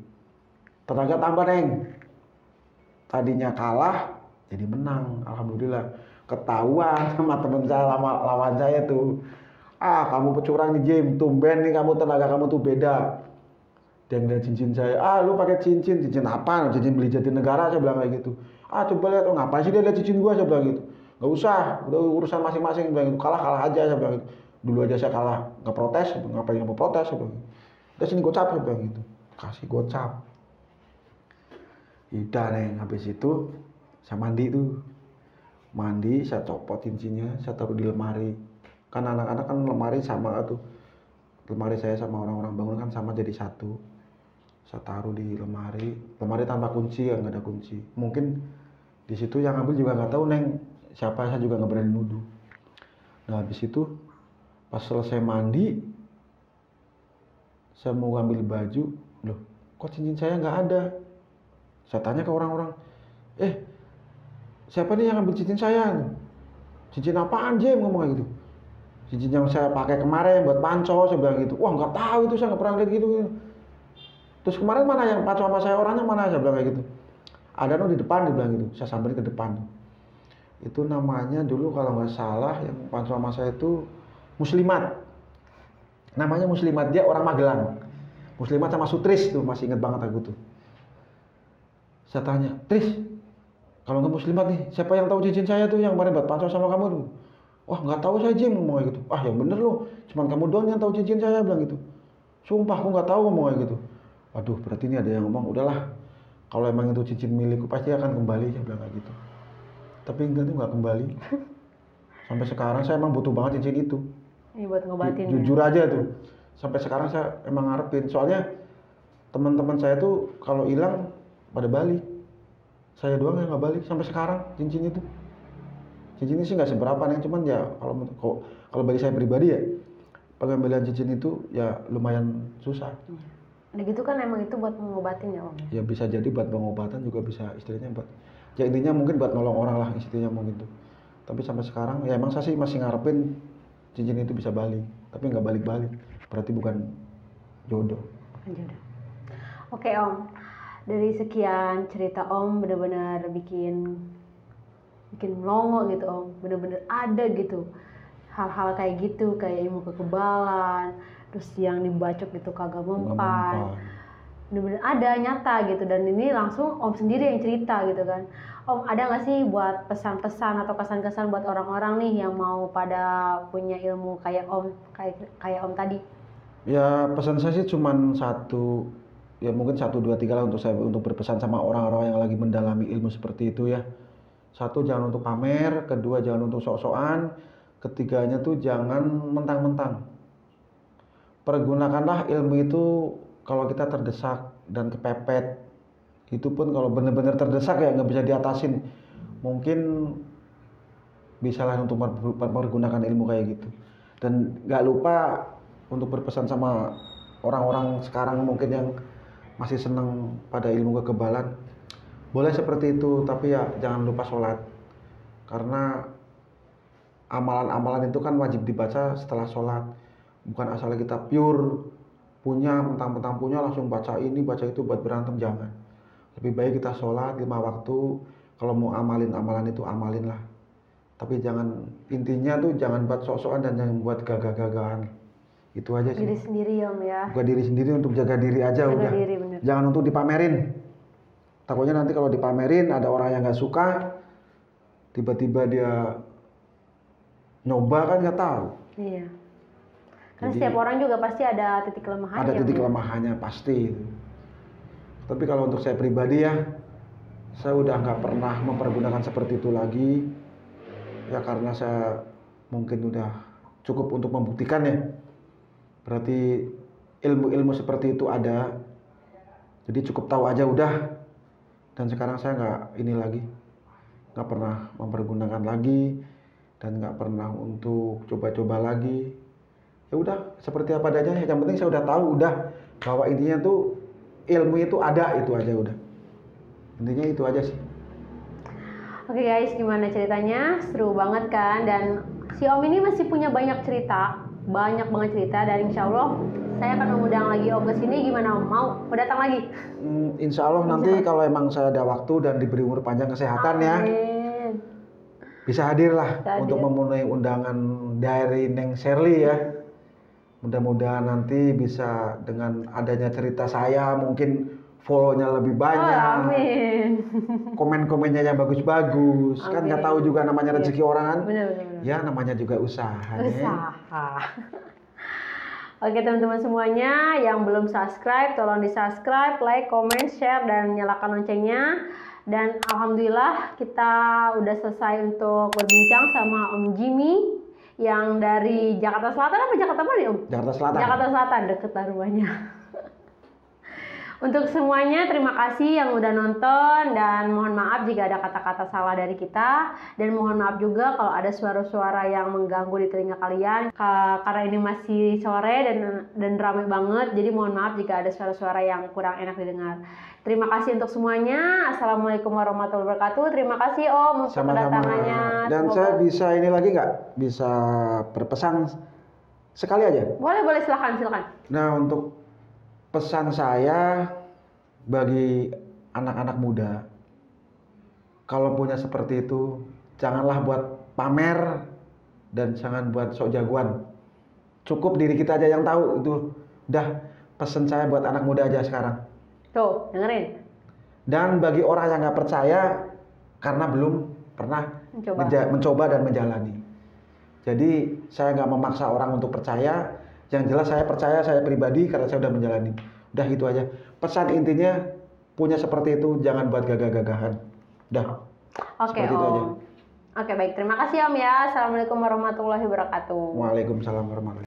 Tenaga tambah, Neng. Tadinya kalah, jadi menang. Alhamdulillah. Ketahuan sama temen saya, lawan saya tuh. Kamu pecurang nih, Jim. Tumben nih kamu, tenaga kamu tuh beda. Dia ngeliat cincin saya. Lu pakai cincin apa? Cincin beli Jatinegara, saya bilang kayak gitu. Coba lihat, ngapain sih dia lihat cincin gua, saya bilang gitu. Gak usah, udah urusan masing-masing, bilang gitu. Kalah aja, saya bilang gitu. Dulu aja saya kalah, nggak protes, ngapain nggak mau protes, saya bilang gitu. Udah sini gocap, saya bilang gitu. Kasih gocap. Udah, Neng, habis itu saya mandi tuh. Mandi, saya copot cincinnya, saya taruh di lemari. Kan anak-anak kan lemari sama tuh. Lemari saya sama orang-orang bangun kan sama jadi satu. Saya taruh di lemari tanpa kunci, ya nggak ada kunci. Mungkin di situ yang ngambil juga nggak tahu, Neng, siapa, saya juga nggak berani nuduh. Nah habis itu pas selesai mandi, saya mau ngambil baju, loh kok cincin saya nggak ada? Saya tanya ke orang-orang, siapa nih yang ngambil cincin saya? Cincin apaan, Jim? Ngomong kayak gitu. Cincin yang saya pakai kemarin buat panco, saya bilang gitu. Wah nggak tahu itu, saya nggak pernah lihat gitu. Terus kemarin mana yang panco sama saya, orangnya mana? Saya bilang kayak gitu. Ada di depan, dia bilang gitu. Saya samperin ke depan. Itu namanya dulu kalau nggak salah yang panco sama saya itu Muslimat. Namanya Muslimat, dia orang Magelang. Muslimat sama Sutris tuh, masih inget banget aku tuh. Saya tanya, Tris, kalau nggak Muslimat nih, siapa yang tahu cincin saya tuh yang kemarin buat panco sama kamu tuh? Wah nggak tahu saya, Jim, ngomong kayak gitu. Yang bener loh, cuman kamu doang yang tahu cincin saya, bilang gitu. Sumpah aku nggak tahu, ngomong kayak gitu. Waduh, berarti ini ada yang ngomong, udahlah, kalau emang itu cincin milikku pasti akan kembali, saya bilang kayak gitu. Tapi enggak tuh, nggak kembali. Sampai sekarang saya emang butuh banget cincin itu. Ini buat ngobatin. Jujur aja tuh. Sampai sekarang saya emang ngarepin. Soalnya teman-teman saya tuh kalau hilang pada balik. Saya doang yang nggak balik sampai sekarang cincin itu. Cincin ini sih nggak seberapa nih, cuman ya kalau bagi saya pribadi ya pengambilan cincin itu ya lumayan susah. Nah gitu kan emang itu buat mengobatin ya Om? Ya bisa jadi buat pengobatan, juga bisa istilahnya buat, ya intinya mungkin buat nolong orang lah istilahnya mungkin tuh. Tapi sampai sekarang ya emang saya sih masih ngarepin cincin itu bisa balik, tapi nggak balik-balik, berarti bukan jodoh. Bukan jodoh. Oke Om, dari sekian cerita Om benar-benar bikin melongo gitu Om, benar-benar ada gitu hal-hal kayak gitu, kayak ilmu kekebalan, terus yang dibacok gitu kagak mempan, bener-bener ada nyata gitu. Dan ini langsung Om sendiri yang cerita gitu kan. Om ada nggak sih buat pesan-pesan atau kesan-kesan buat orang-orang nih yang mau pada punya ilmu kayak Om, kayak Om tadi? Ya pesan saya sih cuman satu, ya mungkin 1, 2, 3 lah untuk berpesan sama orang-orang yang lagi mendalami ilmu seperti itu ya. Satu, jangan untuk pamer. Kedua, jangan untuk sok-sokan. Ketiganya tuh jangan mentang-mentang. Pergunakanlah ilmu itu kalau kita terdesak dan kepepet. Itu pun kalau benar-benar terdesak ya nggak bisa diatasin. Mungkin bisalah untuk mempergunakan ilmu kayak gitu. Dan nggak lupa untuk berpesan sama orang-orang sekarang mungkin yang masih seneng pada ilmu kekebalan. Boleh seperti itu, tapi ya jangan lupa sholat. Karena amalan-amalan itu kan wajib dibaca setelah sholat. Bukan asal kita pure punya, mentang-mentang punya langsung baca ini, baca itu buat berantem, jangan. Lebih baik kita sholat 5 waktu. Kalau mau amalin amalan itu amalin lah. Tapi jangan, intinya tuh jangan buat sok-sokan dan jangan buat gagah-gagahan. Itu aja sih. Diri sendiri ya Om ya. Bukan diri sendiri, untuk jaga diri aja udah. Diri, bener. Jangan untuk dipamerin. Takutnya nanti kalau dipamerin ada orang yang nggak suka, tiba-tiba dia nyoba kan nggak tahu. Iya. Karena Jadi, setiap orang juga pasti ada titik kelemahannya. ada titik kelemahannya pasti. Tapi kalau untuk saya pribadi ya, saya udah nggak pernah mempergunakan seperti itu lagi. Ya karena saya mungkin udah cukup untuk membuktikan ya. Berarti ilmu-ilmu seperti itu ada. Jadi cukup tahu aja udah. Dan sekarang saya nggak pernah mempergunakan lagi. Dan nggak pernah untuk coba-coba lagi. Ya udah seperti apa adanya. Yang penting saya udah tahu udah bahwa intinya tuh ilmu itu ada, itu aja udah. Intinya itu aja sih. Oke guys, gimana ceritanya? Seru banget kan? Dan si Om ini masih punya banyak cerita, banyak banget cerita. Dan insya Allah saya akan mengundang lagi Om ke sini. Gimana Om? Mau datang lagi? Insya Allah nanti kalau emang saya ada waktu dan diberi umur panjang kesehatan ya, bisa hadir lah untuk memenuhi undangan dari Neng Sherly ya. Mudah-mudahan nanti bisa dengan adanya cerita saya mungkin follow-nya lebih banyak. Amin. Komen-komennya yang bagus-bagus. Kan nggak tahu juga namanya rezeki orang kan. Bener. Ya namanya juga usaha. Usaha. Oke teman-teman semuanya yang belum subscribe, tolong di subscribe, like, comment, share, dan nyalakan loncengnya. Dan alhamdulillah kita udah selesai untuk berbincang sama Om Jimmy yang dari Jakarta Selatan apa Jakarta mana nih Om? Jakarta Selatan. Jakarta Selatan, deket lah rumahnya. Untuk semuanya terima kasih yang udah nonton, dan mohon maaf jika ada kata-kata salah dari kita, dan mohon maaf juga kalau ada suara-suara yang mengganggu di telinga kalian karena ini masih sore dan ramai banget, jadi mohon maaf jika ada suara-suara yang kurang enak didengar. Terima kasih untuk semuanya. Assalamualaikum warahmatullahi wabarakatuh. Terima kasih Om untuk kedatangannya. Dan saya bisa ini lagi nggak? Bisa berpesan sekali aja? Boleh silakan. Nah untuk pesan saya bagi anak-anak muda, kalau punya seperti itu, janganlah buat pamer dan jangan buat sok jagoan. Cukup diri kita aja yang tahu itu. Udah pesan saya buat anak muda aja sekarang. Tuh, dengerin. Dan bagi orang yang nggak percaya karena belum pernah mencoba dan menjalani. Jadi saya nggak memaksa orang untuk percaya. Yang jelas saya percaya, saya pribadi karena saya udah menjalani. Udah itu aja. Pesan intinya punya seperti itu, jangan buat gagah-gagahan. Udah. Oke Om. Oke baik, terima kasih Om ya. Assalamualaikum warahmatullahi wabarakatuh. Waalaikumsalam warahmatullahi wabarakatuh.